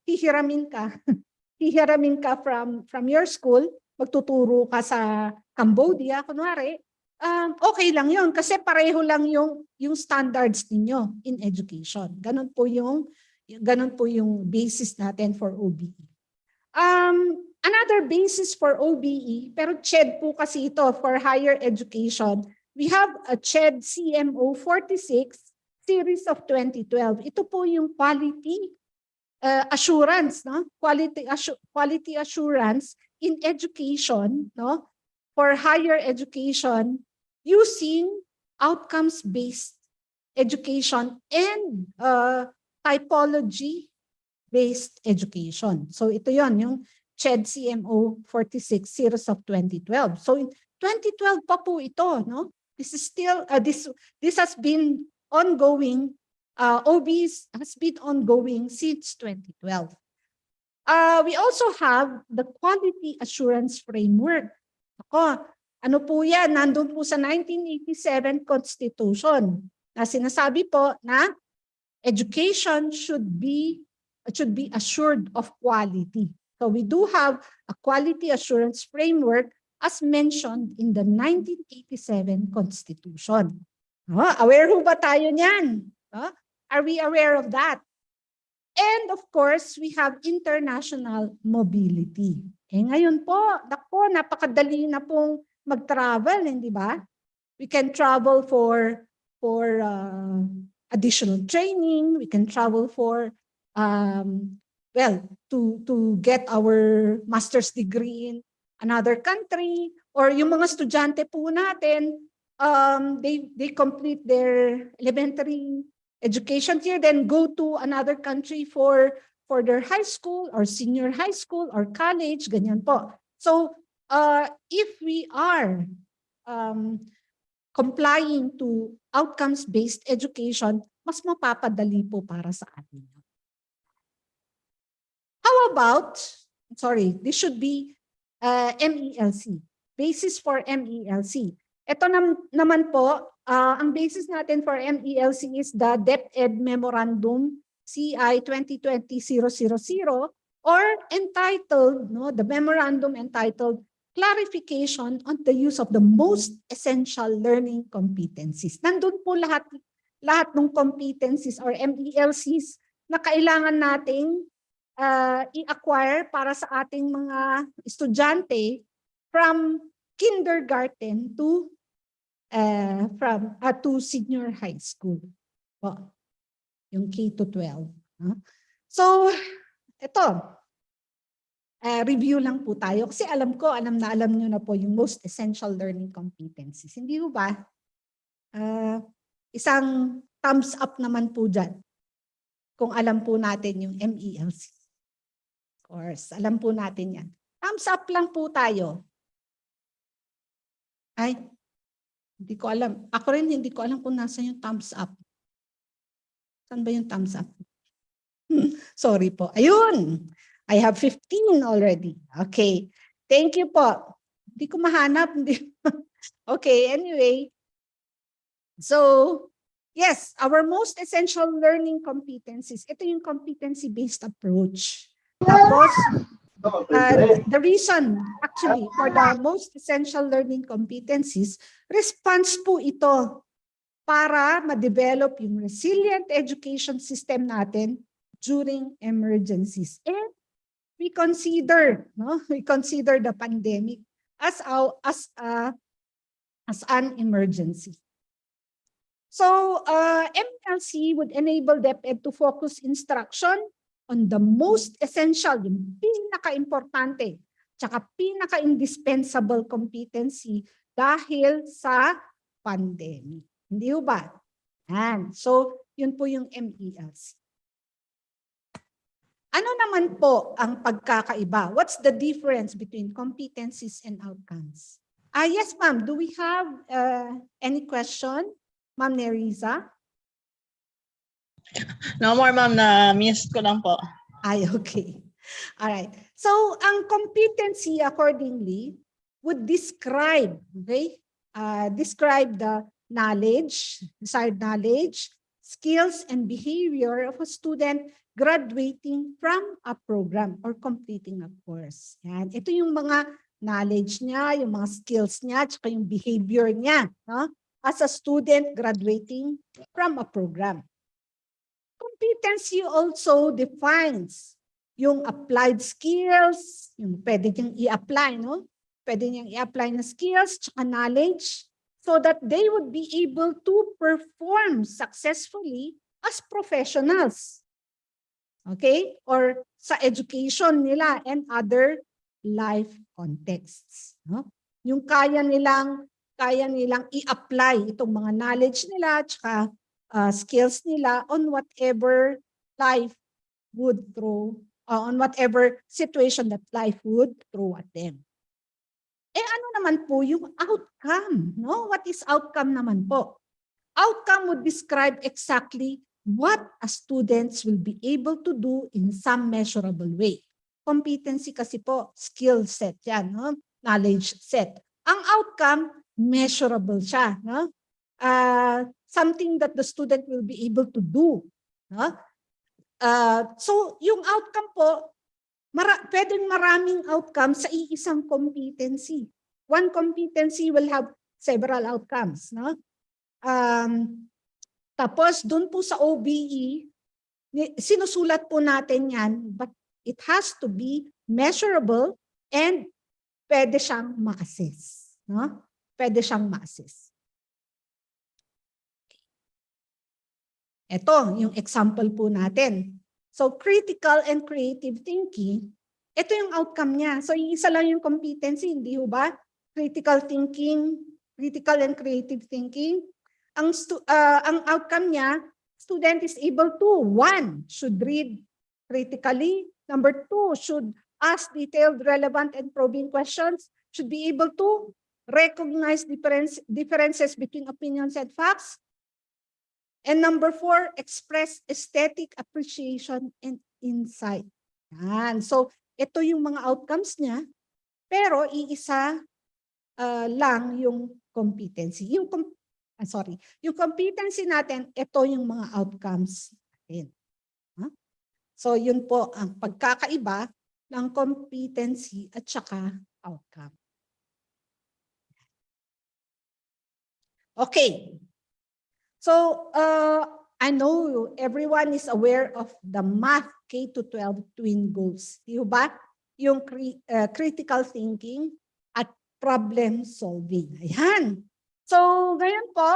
hihiramin ka, hihiramin ka from your school, magtuturo ka sa Cambodia, kunwari, okay lang yun kasi pareho lang yung standards ninyo in education. Ganun po yung basis natin for OBE. Another basis for OBE, pero CHED po kasi ito for higher education, we have a CHED CMO 46 series of 2012. Ito po yung quality assurance, no? Quality assurance in education, no? For higher education using outcomes-based education and typology-based education. So ito yon yung CHED CMO 46 series of 2012. So in 2012 pa po ito, no? This is still this has been ongoing. OB has been ongoing since 2012. We also have the quality assurance framework. Ako, ano po yan? Nandun po sa 1987 Constitution na sinasabi po na education should be assured of quality. So we do have a quality assurance framework as mentioned in the 1987 Constitution. Aware ho ba tayo niyan? Are we aware of that? And of course, we have international mobility. Ngayon po, napakadali na pong mag-travel, hindi ba? We can travel for additional training. We can travel for, to get our master's degree in another country. Or yung mga estudyante po natin, they complete their elementary education here, then go to another country for their high school or senior high school or college, ganyan po. So, if we are complying to outcomes-based education, mas mapapadali po para sa atin. How about, this should be MELC, basis for MELC. Ito naman po, ang basis natin for MELC is the DepEd Memorandum CI 2020-000 or entitled, the memorandum entitled Clarification on the Use of the Most Essential Learning Competencies. Nandun po lahat ng competencies or MELCs na kailangan nating i-acquire para sa ating mga estudyante from kindergarten to senior high school. Yung K-12. So, ito. Review lang po tayo. Kasi alam nyo na po yung most essential learning competencies. Hindi po ba? Isang thumbs up naman po dyan. Kung alam po natin yung MELC. Of course, alam po natin yan. Thumbs up lang po tayo. Ay, hindi ko alam. Ako rin hindi ko alam kung nasa yung thumbs up. Saan ba yung thumbs up? Sorry po. Ayun. I have 15 already. Okay. Thank you po. Hindi ko mahanap. Okay, anyway. So, yes, our most essential learning competencies. Ito yung competency-based approach. Tapos, the reason actually for the most essential learning competencies, response po ito para ma-develop yung resilient education system natin during emergencies. And we consider, no? We consider the pandemic as an emergency. So MLC would enable DepEd to focus instruction on the most essential, yung pinaka-importante, tsaka pinaka-indispensable competency dahil sa pandemic. Hindi ba? And so, yun po yung MELC. Ano naman po ang pagkakaiba? What's the difference between competencies and outcomes? Yes, ma'am. Do we have any question? Ma'am Neriza? No more, ma'am. Na-miss ko lang po. Ay, okay. All right. So, ang competency accordingly would describe, okay? Describe the knowledge, desired knowledge, skills, and behavior of a student graduating from a program or completing a course. Yan. Ito yung mga knowledge niya, yung mga skills niya, tsaka yung behavior niya, no? As a student graduating from a program. Competency also defines yung applied skills, yung pwede niyang i-apply, no? Pwede niyang i-apply na skills tsaka knowledge so that they would be able to perform successfully as professionals. Okay? Or sa education nila and other life contexts. No? Yung kaya nilang i-apply itong mga knowledge nila tsaka skills nila on whatever life would throw, on whatever situation that life would throw at them. Eh ano naman po yung outcome? No? What is outcome naman po? Outcome would describe exactly what a students will be able to do in some measurable way. Competency kasi po, skill set yan, no? Knowledge set. Ang outcome, measurable siya. No? Something that the student will be able to do. No? So yung outcome po, pwedeng maraming outcome sa iisang competency. One competency will have several outcomes. No? Tapos dun po sa OBE, sinusulat po natin yan, but it has to be measurable and pwede siyang ma-assess. No? Pwede siyang ma-assess. Ito, yung example po natin. So critical and creative thinking, ito yung outcome niya. So isa lang yung competency, hindi ho ba? Critical thinking, critical and creative thinking. Ang outcome niya, student is able to, 1, should read critically. Number 2, should ask detailed, relevant, and probing questions. Should be able to recognize differences between opinions and facts. And number 4, express aesthetic appreciation and insight. Yan. So, ito yung mga outcomes niya, pero iisa lang yung competency. Yung competency natin, ito yung mga outcomes natin. So, yun po ang pagkakaiba ng competency at saka outcome. Okay. So, I know everyone is aware of the math K-12 twin goals. Di ba? Yung critical thinking at problem solving. Ayan. So, ngayon po,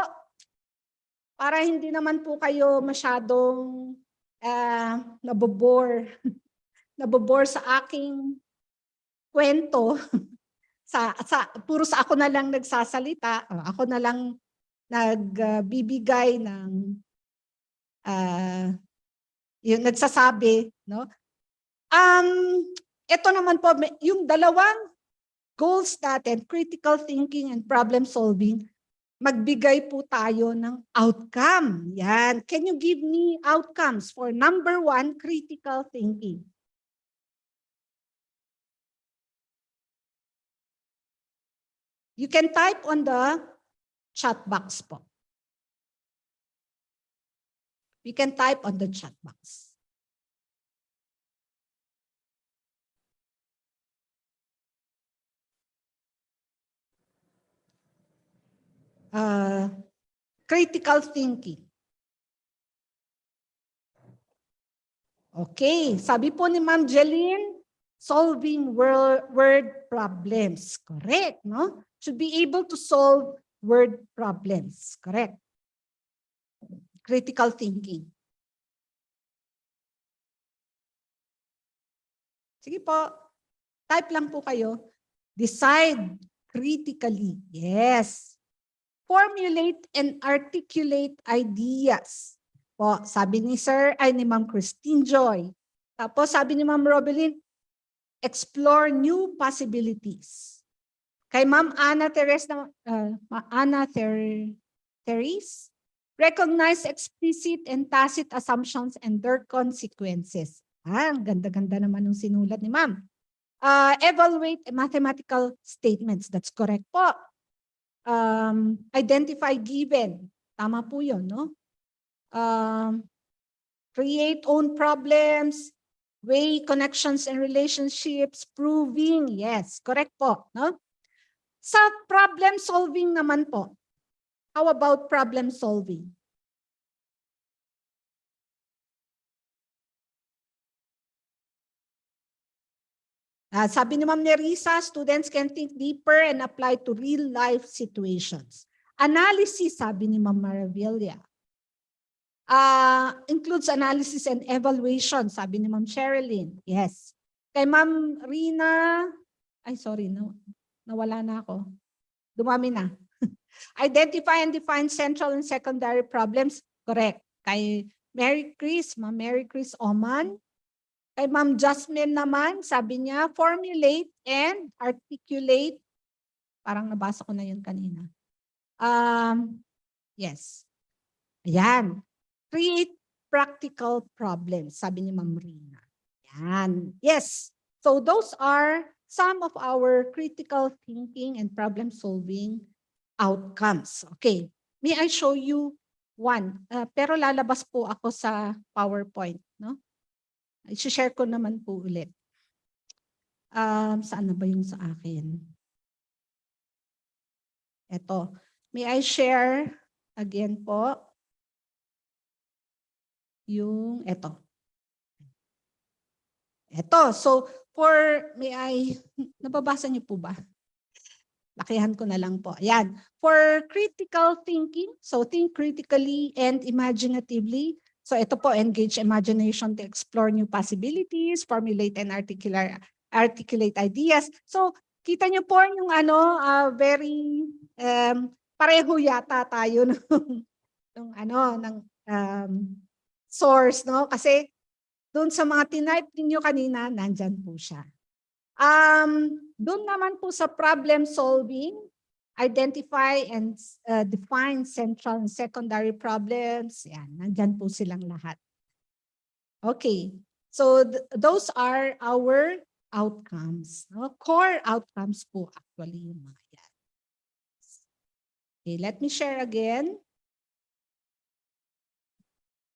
para hindi naman po kayo masyadong nabobore sa aking kwento, puro sa ako na lang nagsasalita, ako na lang nagbibigay ng yung nagsasabi, no? Ito naman po, yung dalawang goals natin, critical thinking and problem solving, magbigay po tayo ng outcome. Yan. Can you give me outcomes for number 1, critical thinking? You can type on the chat box po. You can type on the chat box. Critical thinking. Okay, sabi po ni Ma'am Jeline, solving word problems. Correct, no? Should be able to solve word problems. Correct. Critical thinking. Sige po, type lang po kayo. Decide critically. Yes. Formulate and articulate ideas. Po, sabi ni ni Ma'am Christine Joy. Tapos sabi ni Ma'am Robelyn, explore new possibilities. Kay Ma'am Ana Therese, Therese, recognize explicit and tacit assumptions and their consequences. Ang ganda-ganda naman ng sinulat ni Ma'am. Evaluate mathematical statements. That's correct po. Identify given. Tama po yun, no? Create own problems, weigh connections and relationships, proving. Yes, correct po, no? Sa problem solving naman po. How about problem solving? Sabi ni Ma'am Nerissa, students can think deeper and apply to real-life situations. Analysis, sabi ni Ma'am Maravilla. Includes analysis and evaluation, sabi ni Ma'am Sherilyn. Yes. Kay Ma'am Rina, ay sorry, no, nawala na ako. Dumami na. Identify and define central and secondary problems. Correct. Kay Ma'am Mary Chris Oman. Kay Ma'am Jasmine naman, sabi niya, formulate and articulate. Parang nabasa ko na yun kanina. Yes. Ayan. Create practical problems, sabi ni Ma'am Rina. Ayan. Yes. So those are some of our critical thinking and problem solving outcomes. Okay. May I show you one? Pero lalabas po ako sa PowerPoint, no? I-share ko naman po ulit. Saan na ba yung sa akin? Ito. May I share again po yung ito. Ito. So, nababasa niyo po ba? Lakihan ko na lang po. Ayan. For critical thinking, so think critically and imaginatively. So ito po, engage imagination to explore new possibilities, formulate and articulate ideas. So kita niyo po yung very pareho yata tayo ng source, no? Kasi doon sa mga tinype ninyo kanina, nandyan po siya. Doon naman po sa problem solving, identify and define central and secondary problems. Yan, nandyan po silang lahat. Okay, so those are our outcomes. No? Core outcomes po actually yung mga yan. Okay, let me share again.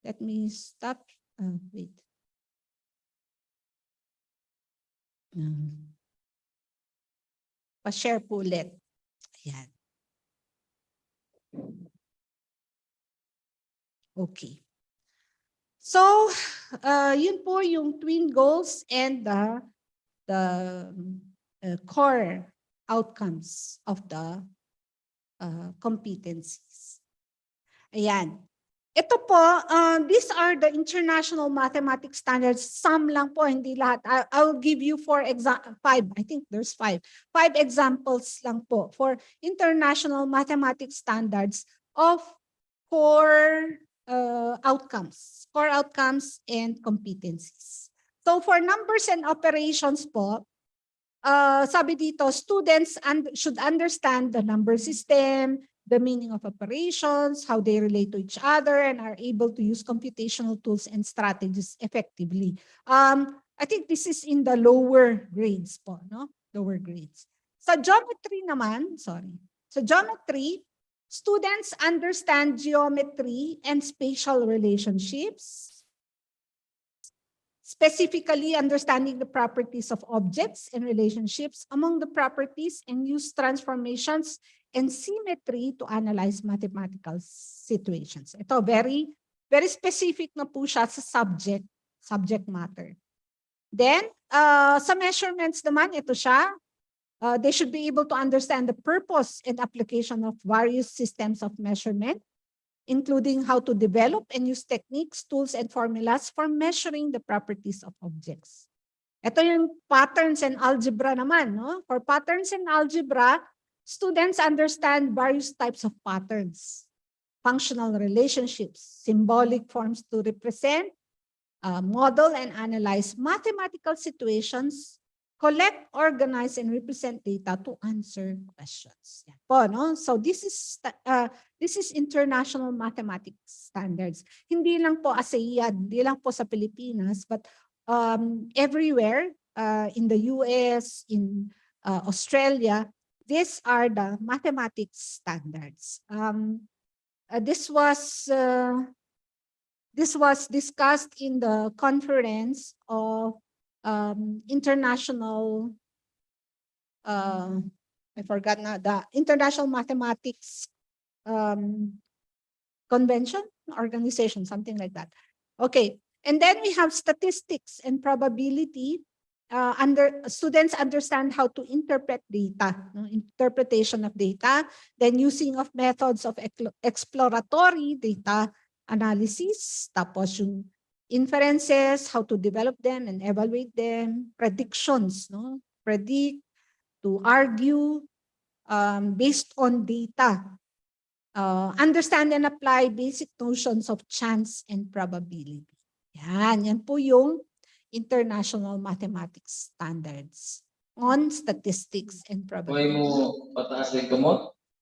Let me stop. Wait. Pa-share po ulit. Ayan. Okay. So, yun po yung twin goals and the core outcomes of the competencies. Ayan. Ito po, these are the international mathematics standards. Some lang po, hindi lahat. I'll give you five. I think there's five. 5 examples lang po for international mathematics standards of core outcomes and competencies. So for numbers and operations po, sabi dito, students should understand the number system, the meaning of operations, how they relate to each other, and are able to use computational tools and strategies effectively. I think this is in the lower grades po, no? Lower grades. Sa geometry naman, Sa geometry, students understand geometry and spatial relationships, specifically understanding the properties of objects and relationships among the properties, and use transformations and symmetry to analyze mathematical situations. Ito, very, very specific na po siya sa subject subject matter. Then, sa measurements naman, ito siya. They should be able to understand the purpose and application of various systems of measurement, including how to develop and use techniques, tools, and formulas for measuring the properties of objects. Ito yung patterns and algebra naman. No? For patterns and algebra, students understand various types of patterns, functional relationships, symbolic forms to represent, model and analyze mathematical situations, collect, organize, and represent data to answer questions. Yan po, no? So this is international mathematics standards. Hindi lang po ASEAN, hindi lang po sa Pilipinas, but everywhere in the US, in Australia, these are the mathematics standards. This was discussed in the conference of international, I forgot na, the International Mathematics Convention, organization, something like that. Okay, and then we have statistics and probability. Students understand how to interpret data, interpretation of data, then using of methods of exploratory data analysis, tapos yung inferences, how to develop them and evaluate them, predictions, no? Predict, to argue based on data. Understand and apply basic notions of chance and probability. Yan po yung international mathematics standards on statistics and probability.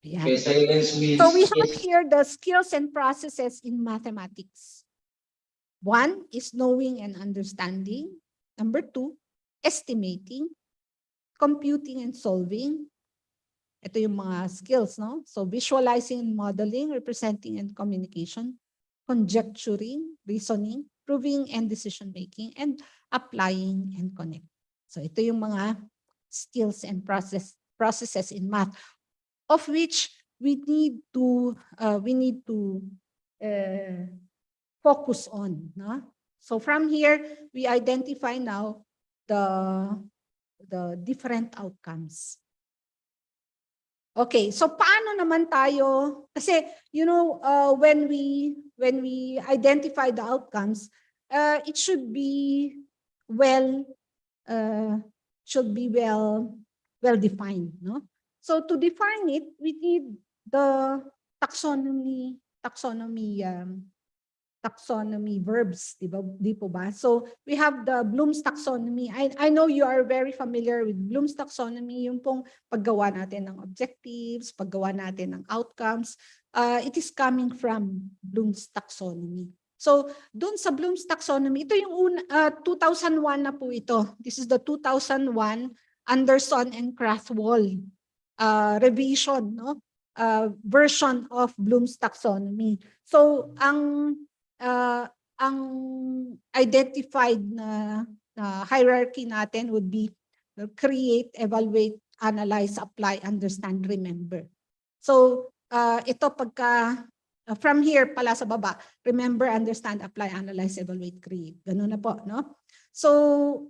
Yeah. So we have here the skills and processes in mathematics. One is knowing and understanding. Number two, estimating, computing and solving. Ito yung mga skills, no? So visualizing and modeling, representing and communication, conjecturing, reasoning, proving and decision making, and applying and connect. So ito yung mga skills and processes in math, of which we need to focus on. No? So from here, we identify now the different outcomes. Okay, so paano naman tayo? Kasi when we identify the outcomes, it should be well defined, no? So to define it, we need the taxonomy verbs, di po ba? So we have the Bloom's taxonomy. I know you are very familiar with Bloom's taxonomy, yung pong paggawa natin ng objectives, paggawa natin ng outcomes. It is coming from Bloom's taxonomy. So dun sa Bloom's taxonomy, ito yung 2001 na po ito. This is the 2001 Anderson and Krathwohl revision, no? Version of Bloom's taxonomy. So ang identified na hierarchy natin would be create, evaluate, analyze, apply, understand, remember. So ito pagka from here pala sa baba, remember, understand, apply, analyze, evaluate, create. Ganun na po, no? So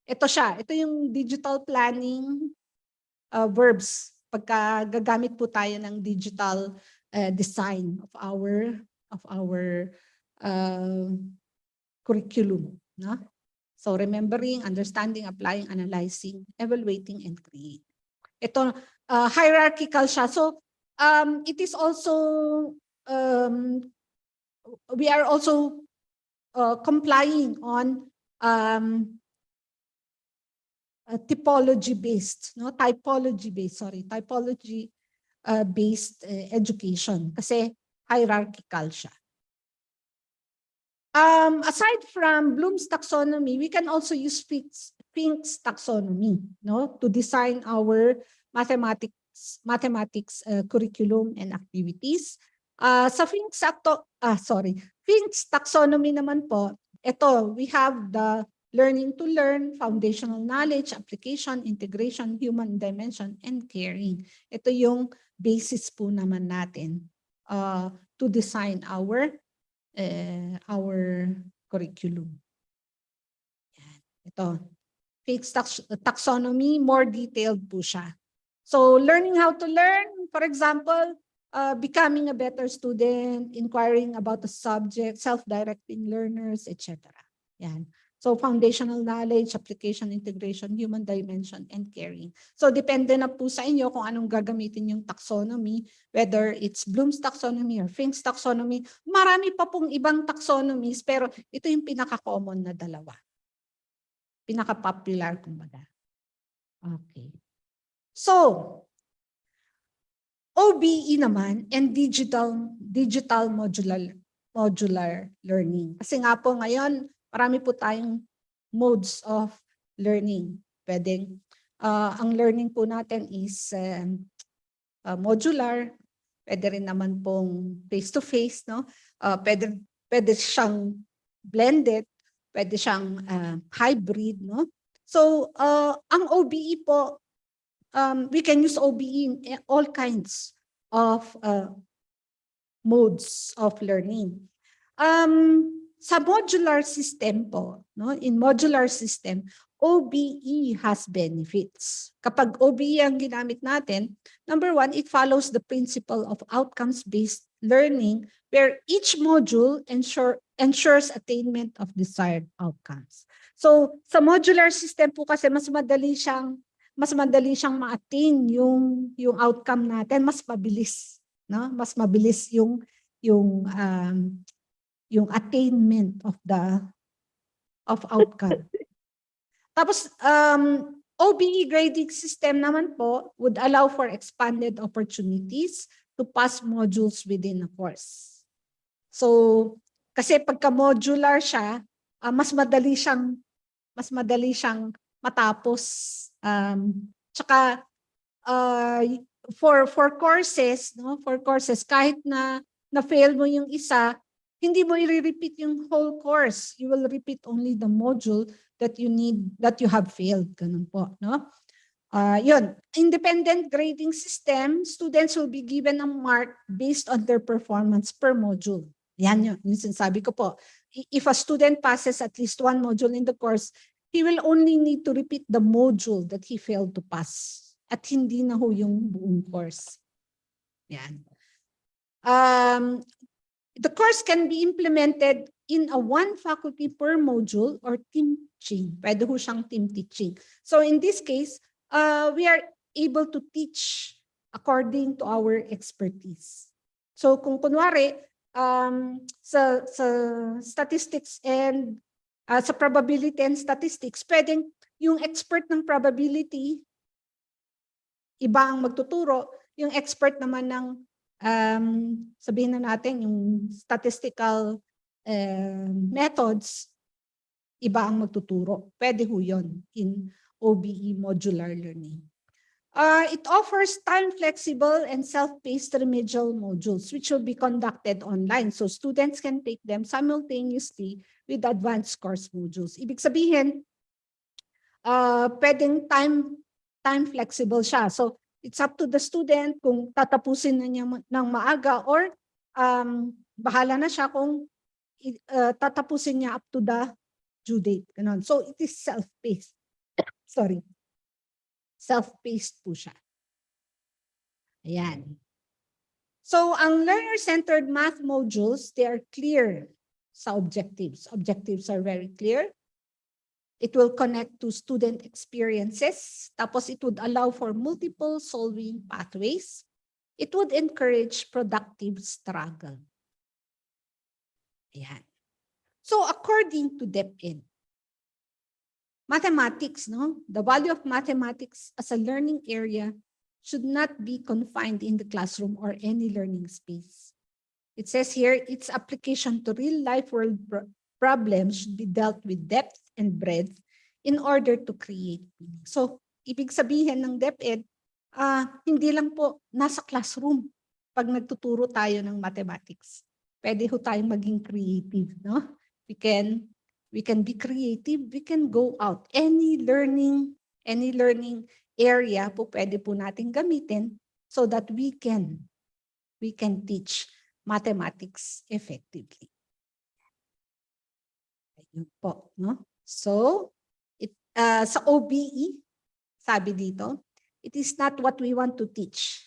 ito siya. Ito yung digital planning verbs. Pagka gagamit po tayo ng digital design of our curriculum. No? So remembering, understanding, applying, analyzing, evaluating, and create. Ito, hierarchical siya. So it is also, we are also complying on typology-based education kasi hierarchical siya. Aside from Bloom's taxonomy, we can also use Fink's taxonomy, no, to design our mathematics curriculum and activities. Sa Fink's taxonomy naman po, ito, we have the learning to learn, foundational knowledge, application, integration, human dimension, and caring. Ito yung basis po naman natin to design our curriculum. Yan. Ito, fixed taxonomy, more detailed po siya. So learning how to learn, for example, becoming a better student, inquiring about the subject, self-directing learners, etc. Yan. So foundational knowledge, application integration, human dimension, and caring. So depende na po sa inyo kung anong gagamitin yung taxonomy, whether it's Bloom's taxonomy or Fink's taxonomy. Marami pa pong ibang taxonomies, pero ito yung pinaka-common na dalawa. Pinaka-popular, kumbaga. Okay. So, OBE naman and digital modular learning. Kasi nga po ngayon, marami po tayong modes of learning. Pwedeng, ang learning po natin is modular, pwede rin naman pong face-to-face, no? Pwede siyang blended, pwede siyang hybrid, no? So, ang OBE po, we can use OBE in all kinds of modes of learning. Sa modular system po, no? In modular system, OBE has benefits. Kapag OBE ang ginamit natin, number one, it follows the principle of outcomes-based learning where each module ensures attainment of desired outcomes. So sa modular system po kasi mas madali siyang ma-attain yung outcome natin, mas mabilis, no? Mas mabilis yung attainment of outcome. Tapos OBE grading system naman po would allow for expanded opportunities to pass modules within a course. So kasi pagka modular siya, mas madali siyang matapos. Tsaka for courses, no, for courses kahit na fail mo yung isa, hindi mo i-repeat yung whole course. You will repeat only the module that you have failed. Ganun po, no? Yun, independent grading system, students will be given a mark based on their performance per module. Yan yun, yung sinasabi ko po. If a student passes at least one module in the course, he will only need to repeat the module that he failed to pass. At hindi na ho yung buong course. Yan. The course can be implemented in a one faculty per module or team teaching. Pwede ho siyang team teaching. So in this case, we are able to teach according to our expertise. So kung kunwari, sa statistics and sa probability and statistics, pwedeng yung expert ng probability, iba ang magtuturo, yung expert naman ng sabihin na natin yung statistical methods, iba ang magtuturo. Pwede ho yun in OBE modular learning. It offers time-flexible and self-paced remedial modules which will be conducted online. So students can take them simultaneously with advanced course modules. Ibig sabihin, pwedeng time-flexible siya. So it's up to the student kung tatapusin na niya ng maaga or bahala na siya kung tatapusin niya up to the due date. Ganun. So it is self-paced. Sorry. Self-paced po siya. Ayan. So, ang learner-centered math modules, they are clear sa objectives. Objectives are very clear. It will connect to student experiences. Tapos, it would allow for multiple solving pathways. It would encourage productive struggle. Ayan. So, according to DepEd, mathematics, no? The value of mathematics as a learning area should not be confined in the classroom or any learning space. It says here, its application to real-life world problems should be dealt with depth and breadth in order to create meaning. So, ibig sabihin ng DepEd, hindi lang po nasa classroom pag nagtuturo tayo ng mathematics. Pwede ho tayong maging creative, no? We can be creative, we can go out. Any learning area po pwede po natin gamitin so that we can teach mathematics effectively. Yun po, no? So, sa OBE, sabi dito, it is not what we want to teach.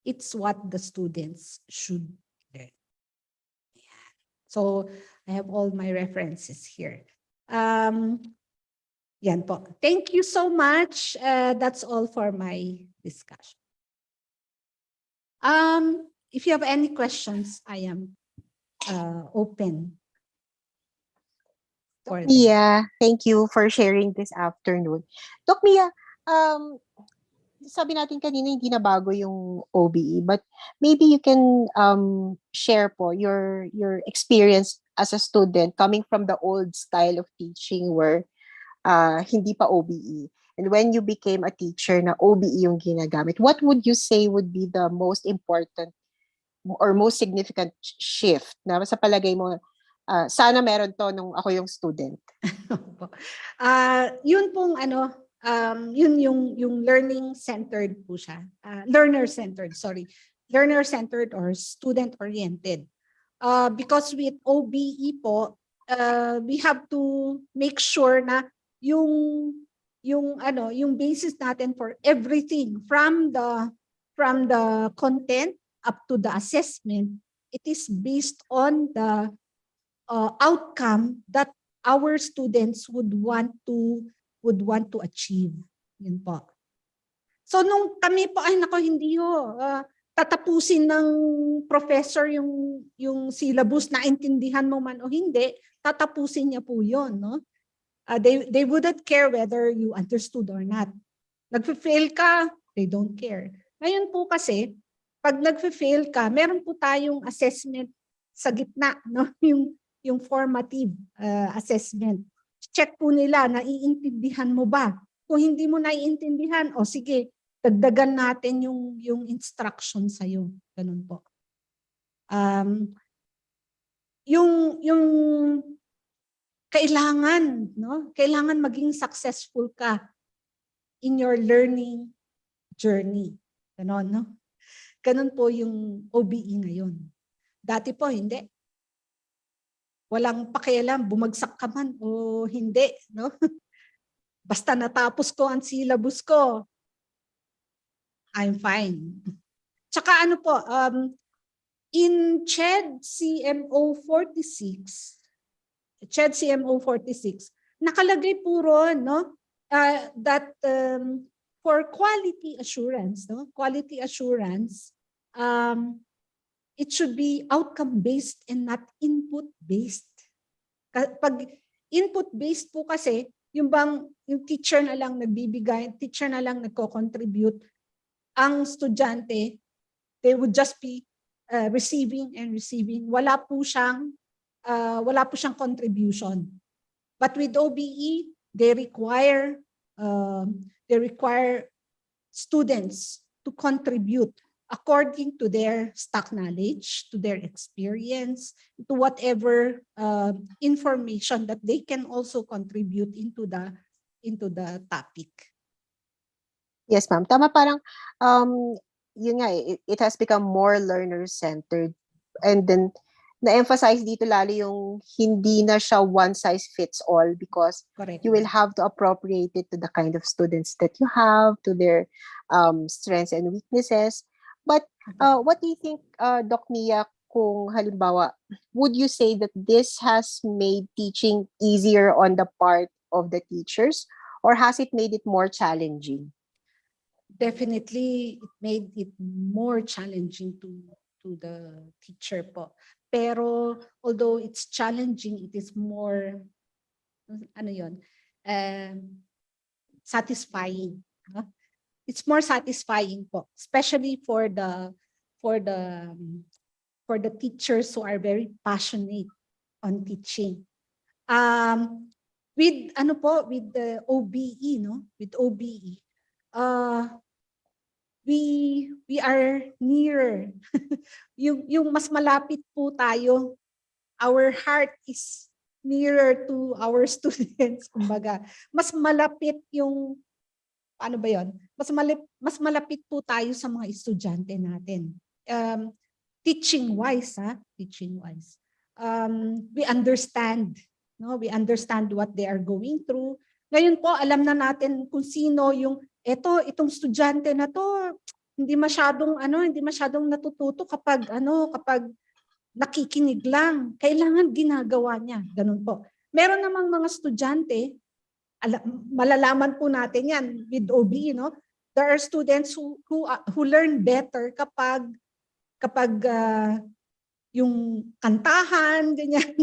It's what the students should learn. Ayan. So, I have all my references here. Yan po. Thank you so much. That's all for my discussion. If you have any questions, I am open for them. Mia, thank you for sharing this afternoon. Doc Mia, um, sabi natin kanina hindi na bago yung OBE, but maybe you can share po your experience as a student coming from the old style of teaching where hindi pa OBE. And when you became a teacher na OBE yung ginagamit, what would you say would be the most important or most significant shift na sa palagay mo, sana meron to nung ako yung student? Yun pong yun yung learning centered po siya. Learner centered, sorry. Learner centered or student oriented. Because with OBE po, we have to make sure na yung basis natin for everything from the content up to the assessment, it is based on the outcome that our students would want to achieve. Yun po. So nung kami po ay nako hindi ho tatapusin ng professor yung syllabus, na intindihan mo man o hindi, tatapusin niya po 'yon, no? They wouldn't care whether you understood or not. Nagfe-fail ka, they don't care. Ngayon po kasi, pag nagfe-fail ka, meron po tayong assessment sa gitna, no? Yung formative assessment. Check po nila, naiintindihan mo ba? Kung hindi mo naiintindihan, o sige, dagdagan natin yung instruction sa'yo. Ganun po. Yung kailangan, no? Kailangan maging successful ka in your learning journey. Ganon, no? Ganon po yung OBE ngayon. Dati po, hindi. Walang pakialam, bumagsak ka man o hindi, no? Basta natapos ko ang syllabus ko, I'm fine. Tsaka ano po, in CHED CMO 46, nakalagay po ron, no? That for quality assurance, no? Quality assurance, it should be outcome-based and not input-based. Pag input-based po kasi, yung teacher na lang nagbibigay, teacher na lang nagko-contribute, ang estudyante, they would just be receiving and receiving. Wala po siyang contribution. But with OBE, they require students to contribute according to their stock knowledge, to their experience, to whatever information that they can also contribute into the topic. Yes, ma'am. Tama, parang yun nga, it has become more learner-centered. And then, na-emphasize dito lalo yung hindi na siya one size fits all, because Correct. you will have to appropriate it to the kind of students that you have, to their strengths and weaknesses. But what do you think, Doc Mia, kung halimbawa, would you say that this has made teaching easier on the part of the teachers, or has it made it more challenging? Definitely, it made it more challenging to the teacher po. Pero although it's challenging, it is more satisfying. No? It's more satisfying po, especially for the teachers who are very passionate on teaching. With the OBE, no? With OBE, we are nearer. yung mas malapit po tayo. Our heart is nearer to our students. Kumbaga, mas malapit yung, paano ba yun? Mas malapit po tayo sa mga estudyante natin. Teaching wise, we understand, no? We understand what they are going through. Ngayon po, alam na natin kung sino yung itong estudyante na to, hindi masyadong natututo kapag nakikinig lang. Kailangan ginagawa niya. Ganun po. Meron namang mga estudyante, malalaman po natin yan with OB, no? There are students who learn better kapag yung kantahan, ganyan.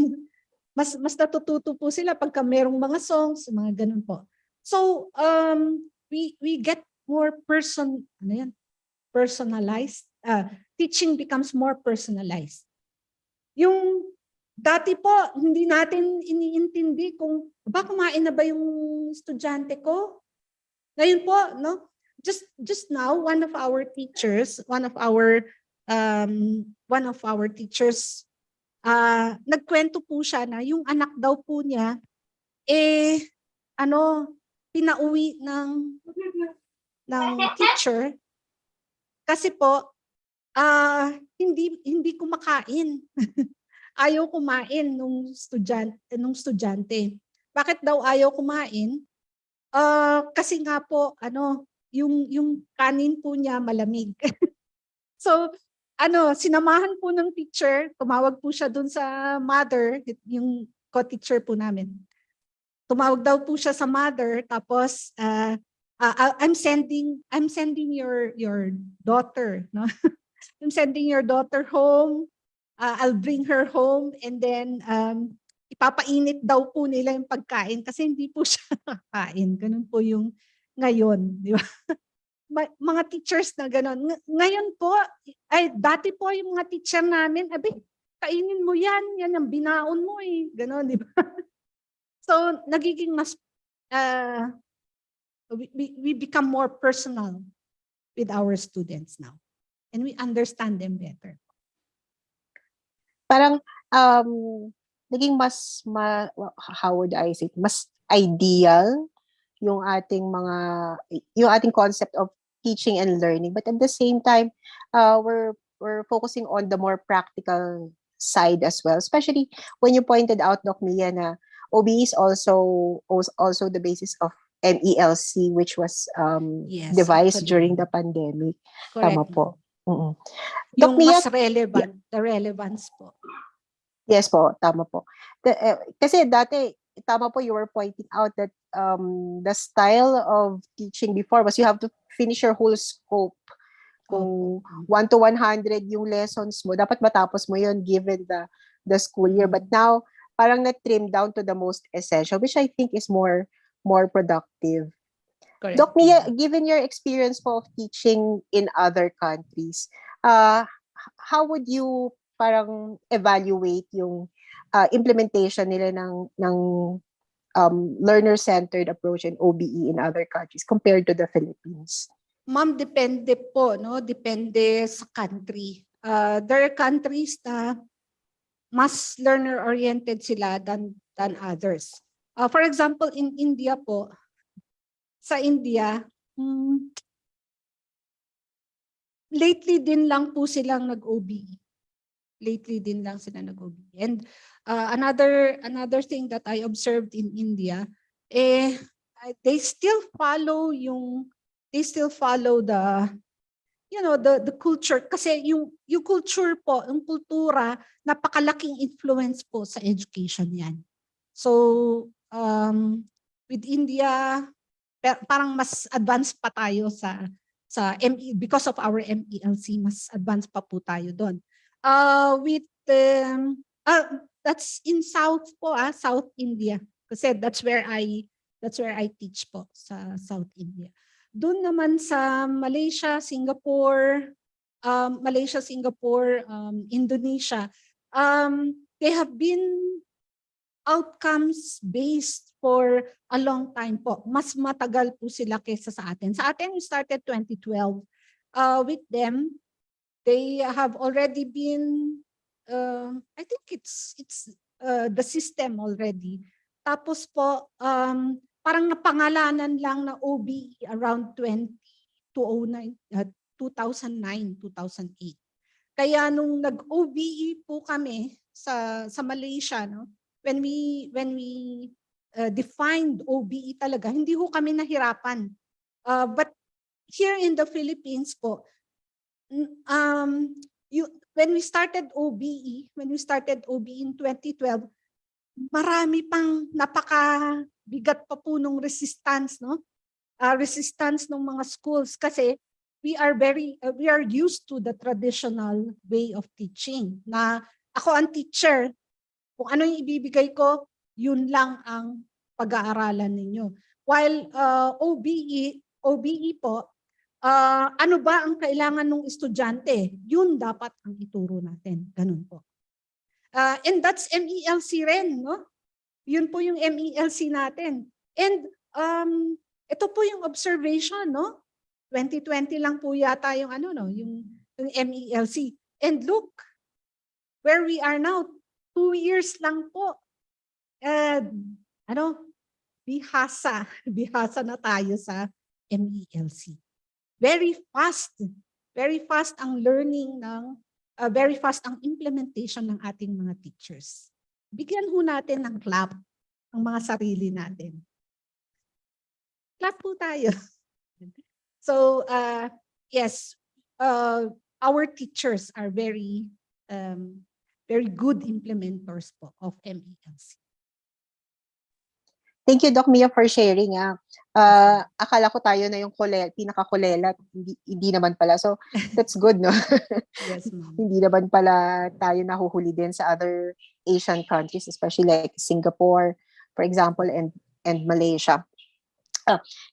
Mas natututo po sila pagka merong mga songs, mga ganun po. So, we get more personalized. Teaching becomes more personalized. Yung dati po, hindi natin iniintindi kung kumain na ba yung estudyante ko? Ngayon po, no? Just now, one of our teachers, nagkwento po siya na yung anak daw po niya, pinauwi ng teacher kasi po, hindi kumakain. Ayaw kumain nung estudyante. Bakit daw ayaw kumain? Kasi nga po, yung kanin po niya malamig. So, sinamahan po ng teacher, tumawag po siya dun sa mother, yung co-teacher po namin. Tumawag daw po siya sa mother, tapos I'm sending your daughter, no? I'm sending your daughter home. I'll bring her home, and then ipapainit daw po nila yung pagkain kasi hindi po siya kakain. Ganun po yung ngayon, di ba? Mga teachers na gano'n. Ngayon po, dati po yung mga teacher namin, kainin mo yan ang binaon mo eh. Gano'n, di ba? So, nagiging mas, we become more personal with our students now. And we understand them better. Parang, naging how would I say, mas ideal yung ating concept of teaching and learning, but at the same time we're focusing on the more practical side as well, especially when you pointed out, Doc Mia, na OB is also the basis of MELC, which was Yes, devised actually, during the pandemic. correct. Tama po. Yung Doc Mia, mas relevant, the relevance po. yes po, tama po. Kasi dati, tama po, you were pointing out that the style of teaching before was you have to finish your whole scope. Kung 1 to 100 yung lessons mo, dapat matapos mo yun given the school year. But now, parang na-trim down to the most essential, which I think is more productive. Correct. Doc Mia, given your experience po of teaching in other countries, how would you parang evaluate yung implementation nila ng learner-centered approach and OBE in other countries compared to the Philippines? Ma'am, depende po, no? Depende sa country. There are countries na mas learner-oriented sila than others. For example, in India po, sa India, lately din lang po silang nag-OBE. And another thing that I observed in India, they still follow the culture, kasi yung culture po, yung kultura, napakalaking influence po sa education yan. So with India, parang mas advanced pa tayo sa because of our MELC, mas advanced pa po tayo doon. That's in South po, South India, kasi that's where I teach po, sa South India. Doon naman sa Malaysia, Singapore, Indonesia, they have been outcomes based for a long time po. Mas matagal po sila kaysa sa atin. Sa atin, we started 2012. With them, they have already been, I think it's the system already. Tapos po, parang napangalanan lang na OBE around 2009, 2008. Kaya nung nag-OBE po kami sa Malaysia, no, defined OBE talaga, hindi ho kami nahirapan. But here in the Philippines po, when we started OBE in 2012, marami pang napakabigat pa po nung resistance, no? Resistance ng mga schools kasi we are used to the traditional way of teaching. Na ako ang teacher, kung ano yung ibibigay ko, yun lang ang pag-aaralan ninyo. While OBE po, ano ba ang kailangan ng estudyante? Yun dapat ang ituro natin. Ganun po. And that's MELC rin, no? Yun po yung MELC natin. And ito po yung observation, no? 2020 lang po yata yung yung MELC. And look where we are now. 2 years lang po. Bihasa na tayo sa MELC. Very fast ang learning very fast ang implementation ng ating mga teachers. Bigyan ho natin ng clap ang mga sarili natin. Clap po tayo. So, yes, our teachers are very good implementors po of MELC. Thank you, Doc Mia, for sharing. Akala ko tayo na yung pinaka-kulela. Hindi naman pala. So, that's good, no? Yes, ma'am. Hindi naman pala tayo nahuhuli din sa other Asian countries, especially like Singapore, for example, and Malaysia.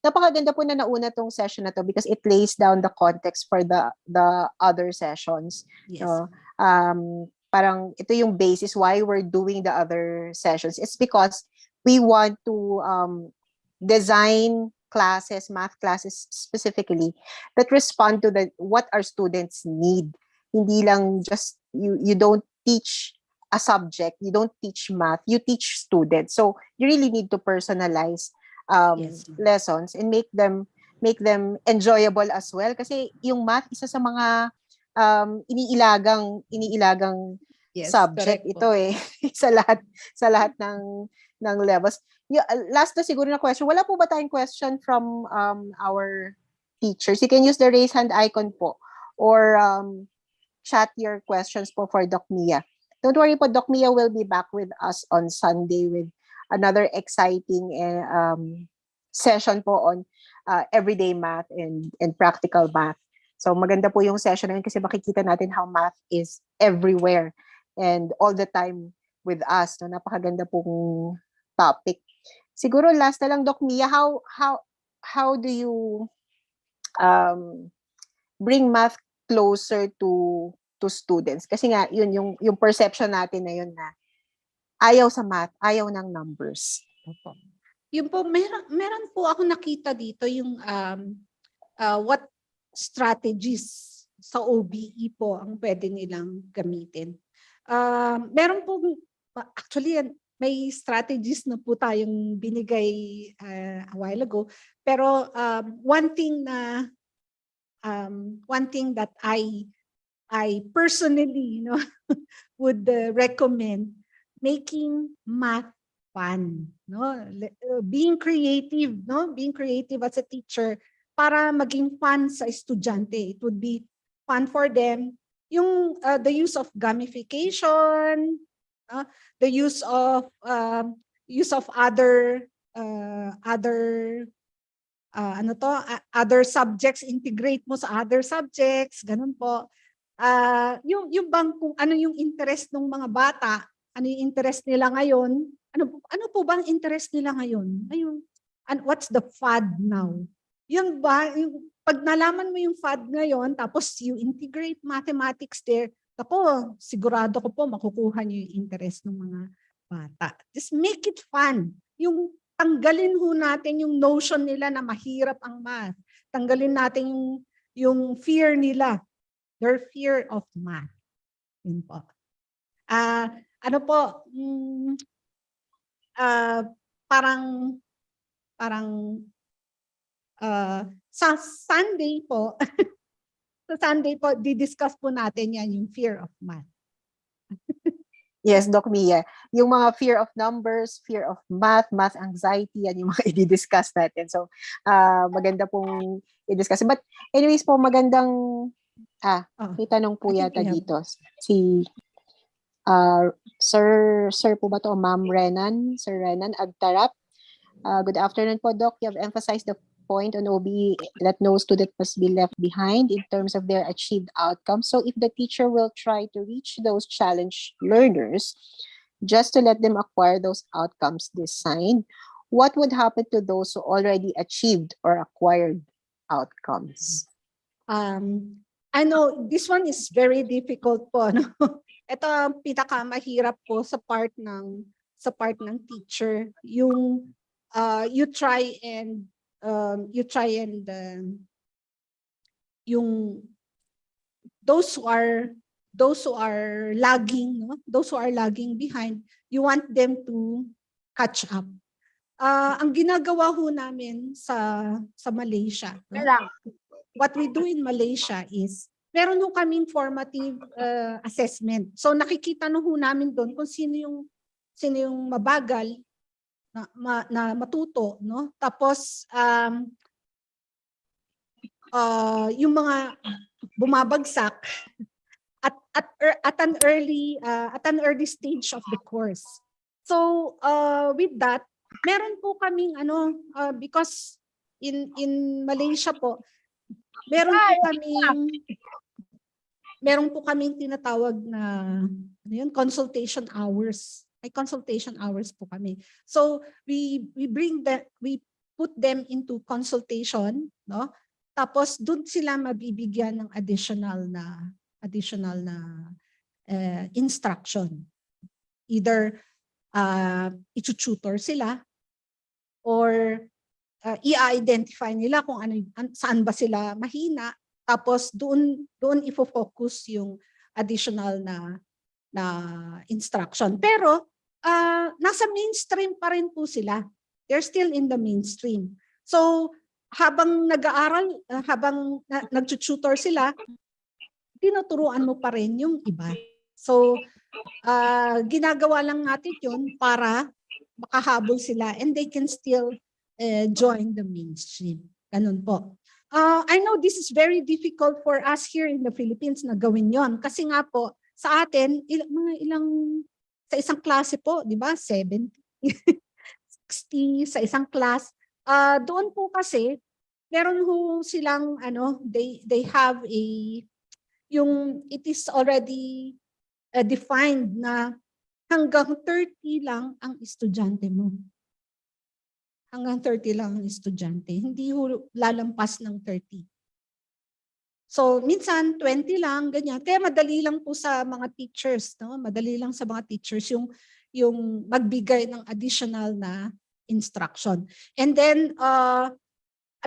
Napakaganda po na nauna tong session na to because it lays down the context for the other sessions. Yes. No? Parang ito yung basis why we're doing the other sessions. It's because we want to design classes, math classes specifically, that respond to what our students need. Hindi lang just, you don't teach a subject, you don't teach math, you teach students. So you really need to personalize Yes, lessons and make them enjoyable as well. Kasi yung math, isa sa mga iniilagang Yes, subject correct ito po. eh sa lahat ng levels. Last na siguro na question. Wala po ba tayong question from our teachers? You can use the raise hand icon po or chat your questions po for Doc Mia. Don't worry po, Doc Mia will be back with us on Sunday with another exciting session po on everyday math and practical math. So maganda po yung session na yun kasi makikita natin how math is everywhere and all the time with us. No? Napakaganda pong topic. Siguro last na lang, Doc Mia, how do you bring math closer to students? Kasi nga yun yung perception natin na yun na ayaw sa math, ayaw ng numbers. Opo. Yun po, meron po ako nakita dito yung what strategies sa OBE po ang pwede nilang gamitin. Meron po, actually, may strategies na po tayong binigay a while ago. Pero one thing that I personally would recommend, making math fun, being creative as a teacher para maging fun sa estudyante. It would be fun for them. Yung the use of gamification, the use of other other subjects, integrate mo sa other subjects, ganun po. Yung bang kung ano yung interest ng mga bata, ano yung interest nila ngayon, ano po bang interest nila ngayon? And what's the fad now? Yun ba, pag nalaman mo yung fad ngayon, tapos you integrate mathematics there, ako, sigurado ko po makukuha niyo yung interest ng mga bata. Just make it fun. Yung tanggalin ho natin yung notion nila na mahirap ang math. Tanggalin natin yung fear nila. Their fear of math. Yun po. Sa Sunday po, didiscuss po natin yan, yung fear of math. Yes, Doc Mia. Yung mga fear of numbers, fear of math anxiety, yan yung mga i-discuss natin. So, maganda pong i-discuss. But anyways po, magandang, Oh, may tanong po I think yata we have. dito. Si Sir po ba to? Ma'am Renan? Sir Renan Agtarap. Good afternoon po, Doc. You have emphasized the point on OB that no student must be left behind in terms of their achieved outcomes. So if the teacher will try to reach those challenged learners just to let them acquire those outcomes designed, what would happen to those who already achieved or acquired outcomes? I know this one is very difficult po, no? Ito ang pinakamahirap po sa part ng teacher, yung you try and yung those who are lagging, no? Those who are lagging behind, you want them to catch up. Ang ginagawa ho namin sa Malaysia, no? What we do in Malaysia is meron ho kaming formative assessment. So nakikita no ho namin doon kung sino yung mabagal na matuto, no? Tapos yung mga bumabagsak at an early stage of the course. So with that, meron po kaming because in Malaysia po, meron po kaming tinatawag na consultation hours. May consultation hours po kami. So we put them into consultation, no? Tapos doon sila mabibigyan ng additional na instruction. Either i-tutor sila or i-identify nila kung saan ba sila mahina, tapos doon ifo-focus yung additional na instruction. Pero nasa mainstream pa rin po sila. They're still in the mainstream. So habang nag-aaral, habang nag-tutor sila, tinuturuan mo pa rin yung iba. So ginagawa lang natin yun para makahabol sila and they can still join the mainstream. Ganun po. I know this is very difficult for us here in the Philippines na gawin yon. Kasi nga po, sa atin, sa isang klase po, di ba? 70, 60 sa isang class. Doon po kasi, meron ho silang, they have it is already defined na hanggang 30 lang ang estudyante mo. Hanggang 30 lang ang estudyante. Hindi lalampas ng 30. So, minsan 20 lang, ganyan. Kaya madali lang po sa mga teachers, no? Madali lang sa mga teachers yung magbigay ng additional na instruction. And then,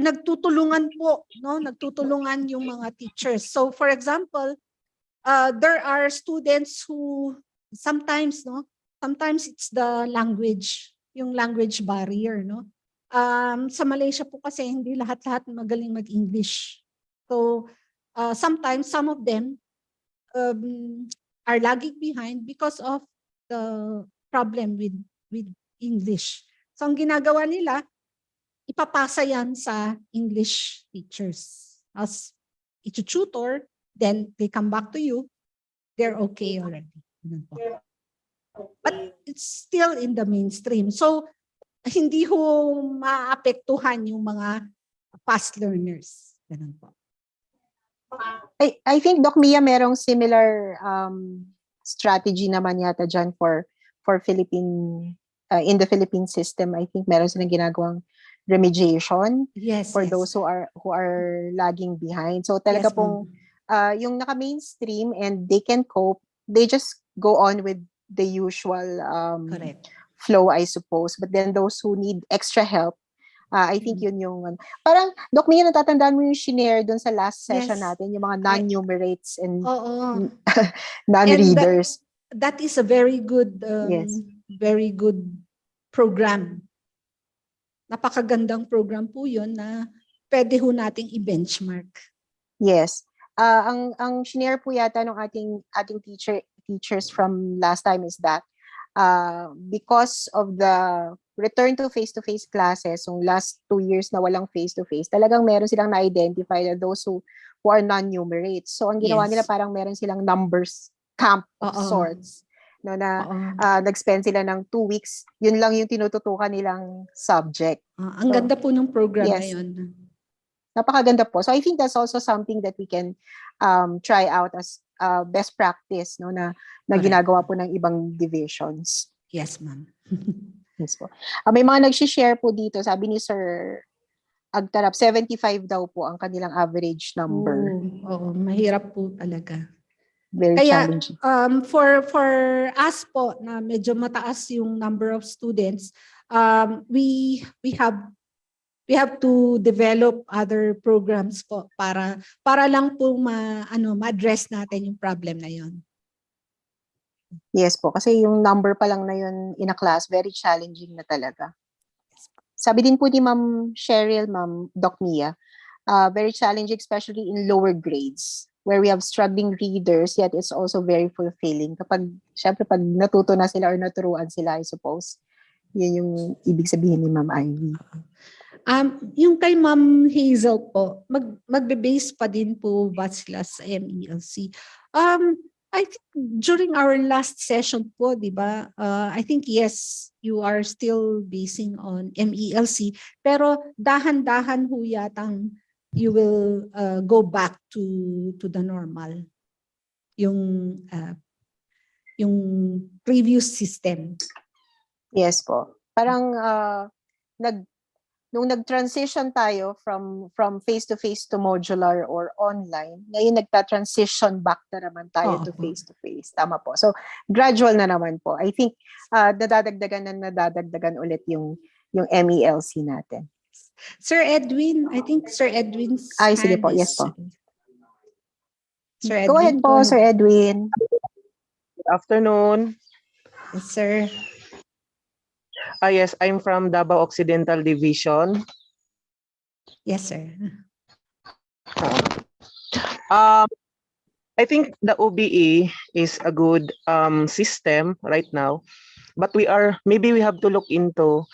nagtutulungan po, no? Nagtutulungan yung mga teachers. So, for example, there are students who sometimes it's the language, yung language barrier, no? Sa Malaysia po kasi hindi lahat-lahat magaling mag-English. So sometimes some of them are lagging behind because of the problem with English. So ang ginagawa nila, ipapasa yan sa English teachers. As i-tutor, then they come back to you, they're okay already. But it's still in the mainstream. So, hindi ho maapektuhan yung mga fast learners. Ganun po. I think, Doc Mia, merong similar strategy naman yata dyan for Philippine, in the Philippine system. I think meron silang ginagawang remediation for those who are lagging behind. So talaga pong yung naka-mainstream and they can cope, they just go on with the usual flow, I suppose. But then those who need extra help, I think yun yung parang, Doc Mia, natatandaan mo yung shinare dun sa last session natin, yung mga non-numerates and non-readers. That is a very good program. Napakagandang program po yun na pwede ho nating i-benchmark. Yes. Ang shinare po yata ng ating teachers from last time is that because of the return to face-to-face classes, yung last 2 years na walang face-to-face, talagang meron silang na-identify na those who are non-numerates. So, ang ginawa nila Yes. parang meron silang numbers camp of Oo. sorts. No, na Oo. nag-spend sila ng 2 weeks, yun lang yung tinututukan nilang subject. Ang So, ganda po ng program na yes. yun. Napakaganda po. So I think that's also something that we can try out as best practice, no, na Correct. ginagawa po ng ibang divisions. Yes, ma'am. Yes po. May mga nag-share po dito. Sabi ni Sir Agtarap, 75 daw po ang kanilang average number. Oo, mahirap po talaga. Very Kaya challenging. for us po na medyo mataas yung number of students, we have to develop other programs po para lang po ma-address natin yung problem na yon. Yes po, kasi yung number pa lang na yun in a class, very challenging na talaga. Sabi din po ni Ma'am Cheryl, Ma'am Doc Mia, very challenging especially in lower grades where we have struggling readers, yet it's also very fulfilling. Syempre pag natuto na sila or naturuan sila, I suppose, yun yung ibig sabihin ni Ma'am Ivy. Yung kay Ma'am Hazel po, magbe-base pa din po ba sila sa MELC? I think during our last session po, di ba, I think yes, you are still basing on MELC, pero dahan-dahan ho yatang you will go back to the normal, yung previous system. Yes po. Parang nung nag-transition tayo from face-to-face to modular or online, ngayon nagta-transition back na naman tayo to face-to-face. Tama po. So, gradual na naman po. I think nadadagdagan ulit yung MELC natin. Sir Edwin, I think Sir Edwin's sige hand po. is... Yes po. Sir Edwin, go ahead po, Sir Edwin. Good afternoon. Yes, sir. Yes, I'm from Davao Occidental Division. Yes, sir. I think the OBE is a good system right now, but maybe we have to look into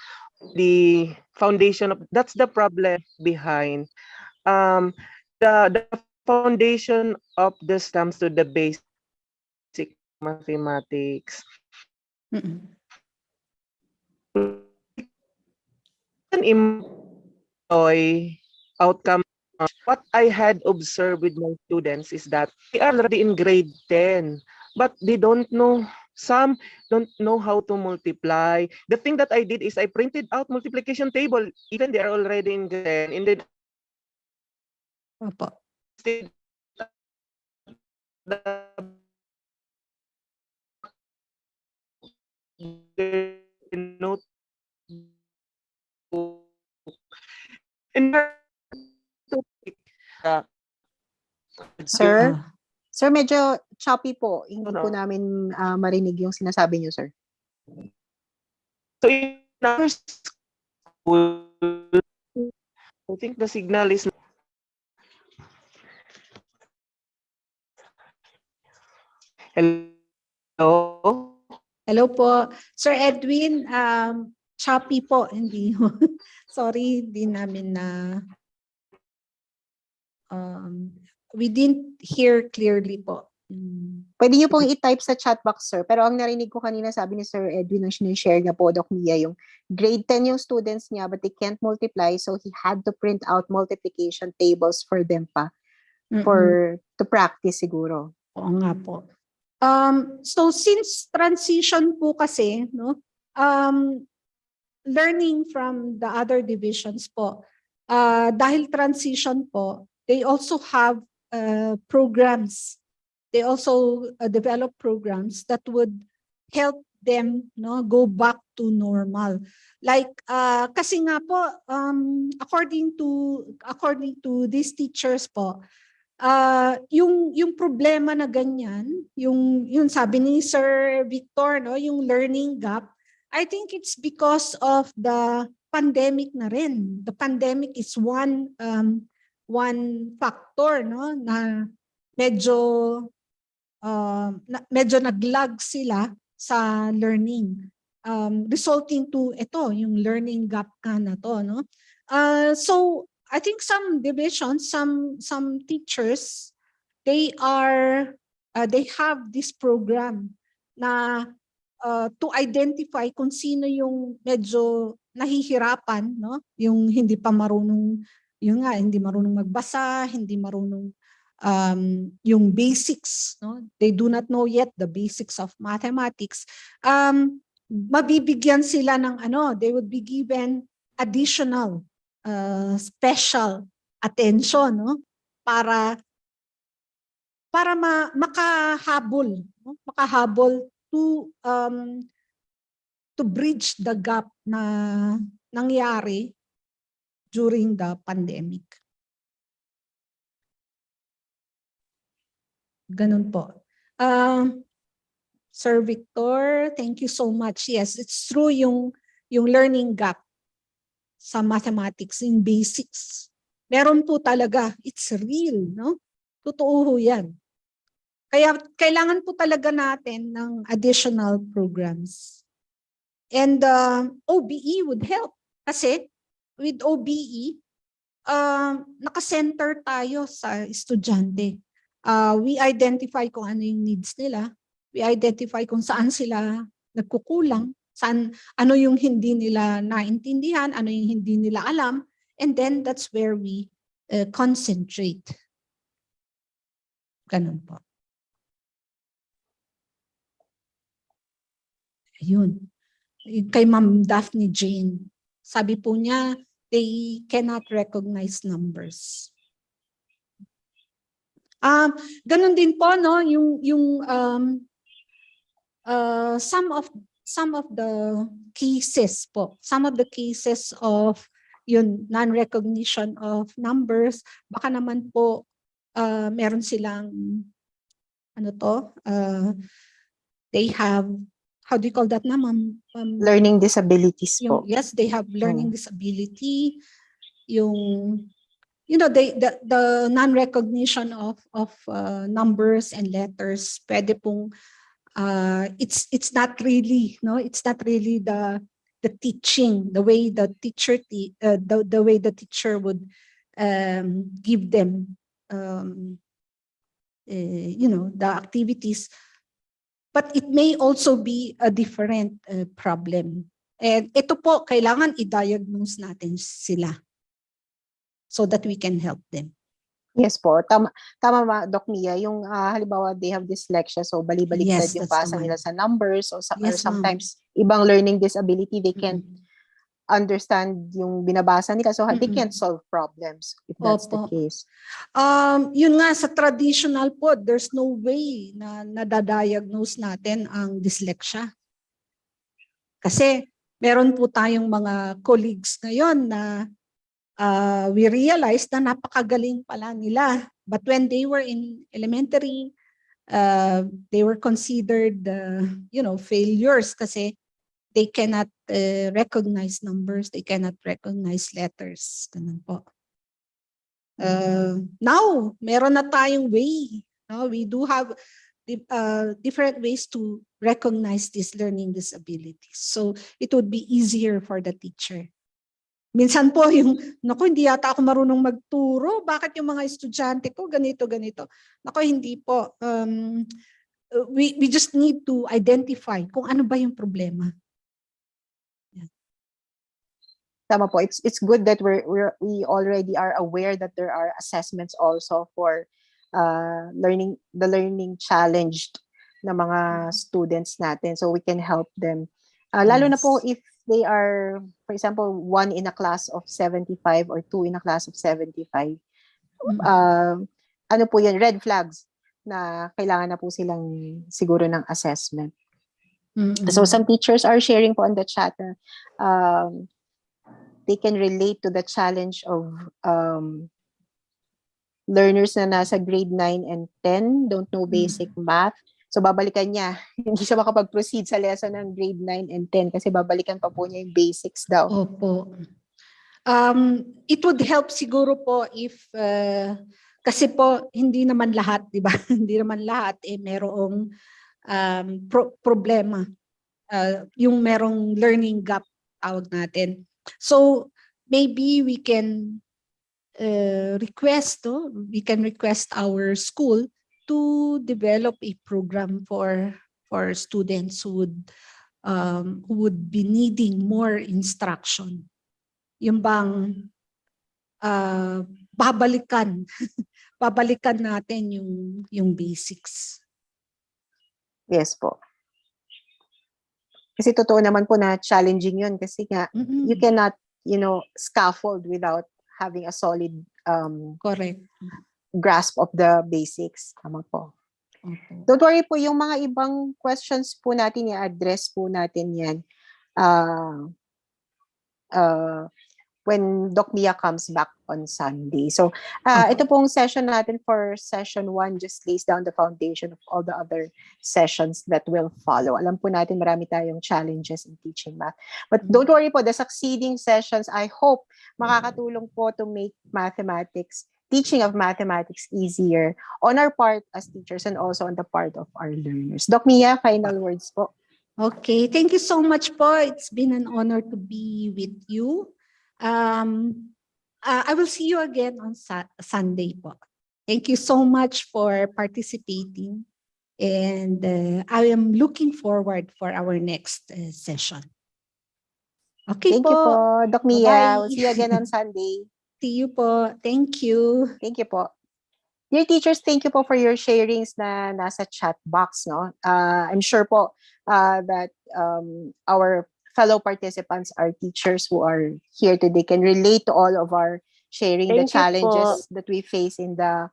the foundation of, that's the problem behind the foundation of the stamps to the basic mathematics. Employ outcome. What I had observed with my students is that they are already in grade 10, but they don't know. Some don't know how to multiply. The thing that I did is I printed out multiplication table, even they are already in grade 10. And then Sir, medyo choppy po. Hindi po namin marinig yung sinasabi niyo, sir. So in our school, I think the signal is... Hello? Hello po. Sir Edwin, choppy po. Hindi. Sorry, di namin na... we didn't hear clearly po. Pwede niyo pong i-type sa chat box, sir. Pero ang narinig ko kanina, sabi ni Sir Edwin, ang sinishare niya po, Doc Mia, yung grade 10 yung students niya, but they can't multiply, so he had to print out multiplication tables for them pa. To practice siguro. Oo nga po. So since transition po kasi, no, learning from the other divisions po, dahil transition po, they also have programs. They also develop programs that would help them, no, go back to normal. Like kasi nga po, according to these teachers po, yung problema na ganyan, yung sabi ni Sir Victor, no, yung learning gap, I think it's because of the pandemic na rin. The pandemic is one factor, no, na medyo medyo nag-lag sila sa learning, resulting to ito, yung learning gap ka na to, no? So I think some divisions, some teachers, they have this program na to identify kung sino yung medyo nahihirapan, no? Yung hindi pa marunong, yung nga, hindi marunong magbasa, hindi marunong yung basics, no? They do not know yet the basics of mathematics. Mabibigyan sila ng they would be given additional special attention, no? Para makahabol, no? Makahabol to bridge the gap na nangyari during the pandemic. Ganun po. Sir Victor, thank you so much. Yes, it's true yung learning gap sa mathematics in basics. Meron po talaga. It's real, no? Totoo ho yan. Kaya kailangan po talaga natin ng additional programs. And OBE would help. Kasi with OBE, nakasenter tayo sa estudyante. We identify kung ano yung needs nila. We identify kung saan sila nagkukulang, ano yung hindi nila naintindihan, ano yung hindi nila alam, and then that's where we concentrate. Ganun po. Ayun. Kay Ma'am Daphne Jane, sabi po niya, they cannot recognize numbers. Ganun din po, no, yung some of the cases po, some of the cases of yun non-recognition of numbers, baka naman po meron silang they have, how do you call that na, ma'am? Learning disabilities po. Yes, they have learning disability. The non-recognition of numbers and letters, pwede pong it's not really, no, it's not really the teaching, the way the teacher the way the teacher would give them the activities, but it may also be a different problem. And ito po, kailangan i-diagnose natin sila so that we can help them. Yes po, tama Doc Mia, yung halimbawa they have dyslexia, so bali-baliktad Yes, yung that's the basa one. nila sa numbers, or Yes, sometimes ibang learning disability, they can't understand yung binabasa nila, so they can't solve problems if that's the Opo. case. Yun nga, sa traditional po, there's no way na nadadiagnose natin ang dyslexia. Kasi meron po tayong mga colleagues ngayon na we realized na napakagaling pala nila. But when they were in elementary, they were considered, failures kasi they cannot recognize numbers, they cannot recognize letters. Ganun po. Now, meron na tayong way. No? We do have different ways to recognize these learning disabilities. So it would be easier for the teacher. Minsan po hindi yata ako marunong magturo. Bakit yung mga estudyante ko ganito? Hindi po. We just need to identify kung ano ba yung problema. Tama po. It's good that we already are aware that there are assessments also for learning challenged na mga students natin, so we can help them. Lalo na po if they are, for example, 1 in a class of 75 or 2 in a class of 75. Ano po yan, red flags na kailangan na po silang siguro ng assessment. So some teachers are sharing po on the chat they can relate to the challenge of learners na nasa grade 9 and 10, don't know basic math. So babalikan niya, hindi siya makapag-proceed sa lesson ng grade 9 and 10 kasi babalikan pa po niya yung basics daw. Opo. It would help siguro po if Kasi po, hindi naman lahat, di ba? Hindi naman lahat merong problema. Yung merong learning gap, tawag natin. So, maybe we can we can request our school to develop a program for students who would be needing more instruction. Yung bang babalikan natin yung basics. Yes po. Kasi totoo naman po na challenging yun kasi nga, you cannot, scaffold without having a solid Correct. grasp of the basics. Tama po. Okay. Don't worry po, yung mga ibang questions po natin, i-address po natin yan when Doc Mia comes back on Sunday. So, ito pong session natin for session 1 just lays down the foundation of all the other sessions that will follow. Alam po natin marami tayong challenges in teaching math. But don't worry po, the succeeding sessions, I hope, makakatulong po to make teaching of mathematics easier on our part as teachers and also on the part of our learners. Doc Mia, final words po. Okay, thank you so much po. It's been an honor to be with you. I will see you again on Sunday po. Thank you so much for participating, and I am looking forward for our next session. Okay. Thank you po, Doc Mia. Bye-bye. We'll see you again on Sunday. See you po. Thank you. Thank you po. Dear teachers, thank you po for your sharings na nasa chat box, no? I'm sure po that our fellow participants are teachers who are here today can relate to all of our sharing the challenges that we face in the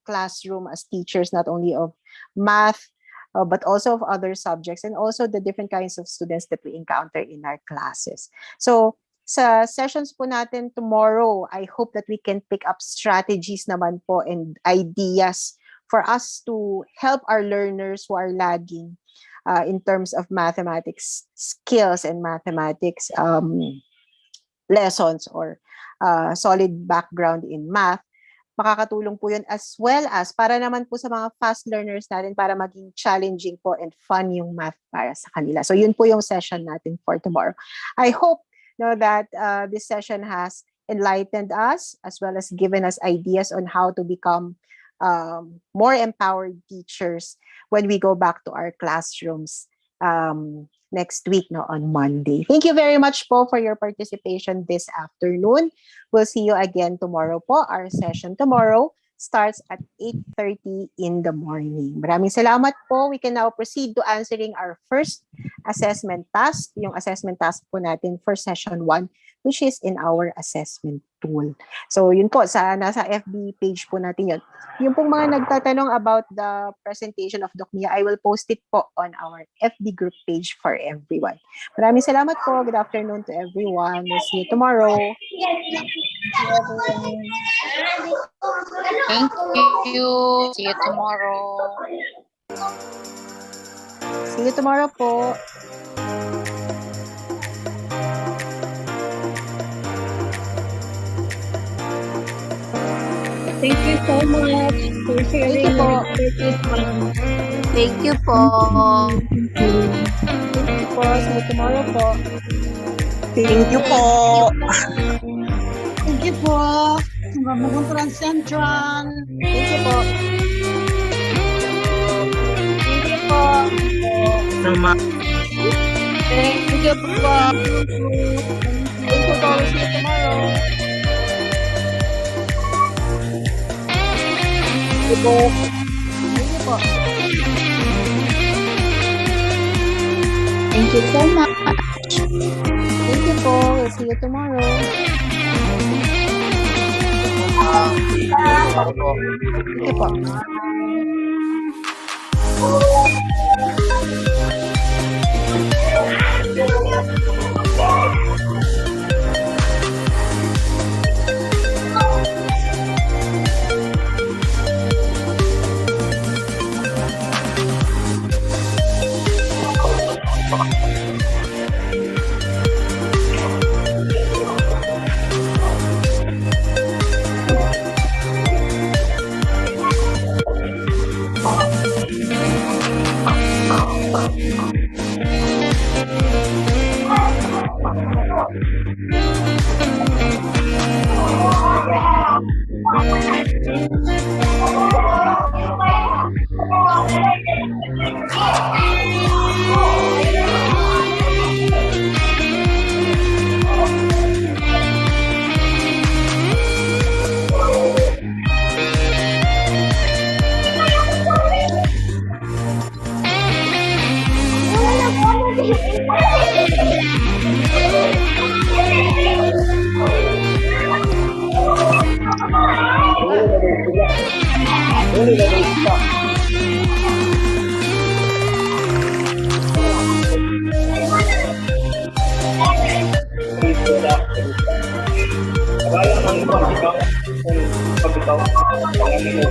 classroom as teachers, not only of math, but also of other subjects and also the different kinds of students that we encounter in our classes. So, sa sessions po natin tomorrow, I hope that we can pick up strategies naman po and ideas for us to help our learners who are lagging in terms of mathematics skills and mathematics lessons or solid background in math. Makakatulong po yun as well as para naman po sa mga fast learners natin para maging challenging po and fun yung math para sa kanila. So yun po yung session natin for tomorrow. I hope that this session has enlightened us as well as given us ideas on how to become more empowered teachers when we go back to our classrooms next week on Monday. Thank you very much po for your participation this afternoon. We'll see you again tomorrow po. Our session tomorrow starts at 8:30 in the morning. Maraming salamat po. We can now proceed to answering our first assessment task, yung assessment task po natin for session 1, which is in our assessment tool. So yun po, nasa FB page po natin yun. Yung pong mga nagtatanong about the presentation of Doc Mia, I will post it po on our FB group page for everyone. Maraming salamat po. Good afternoon to everyone. We'll see you tomorrow. Thank you. See you tomorrow. See you tomorrow po. Thank you so much for sharing your expertise, ma'am. Thank you po. Thank you po. See you tomorrow po. Thank you po. Thank you po. Magandang Central. Thank you po. Thank you po. Thank you po. Thank you po. We'll see you tomorrow. Thank you po. Thank you po. Thank you so much. Thank you po. We'll see you tomorrow. Thank you po. Kaya ng pag-ikaw, kung pag-ikaw, kung ano mo,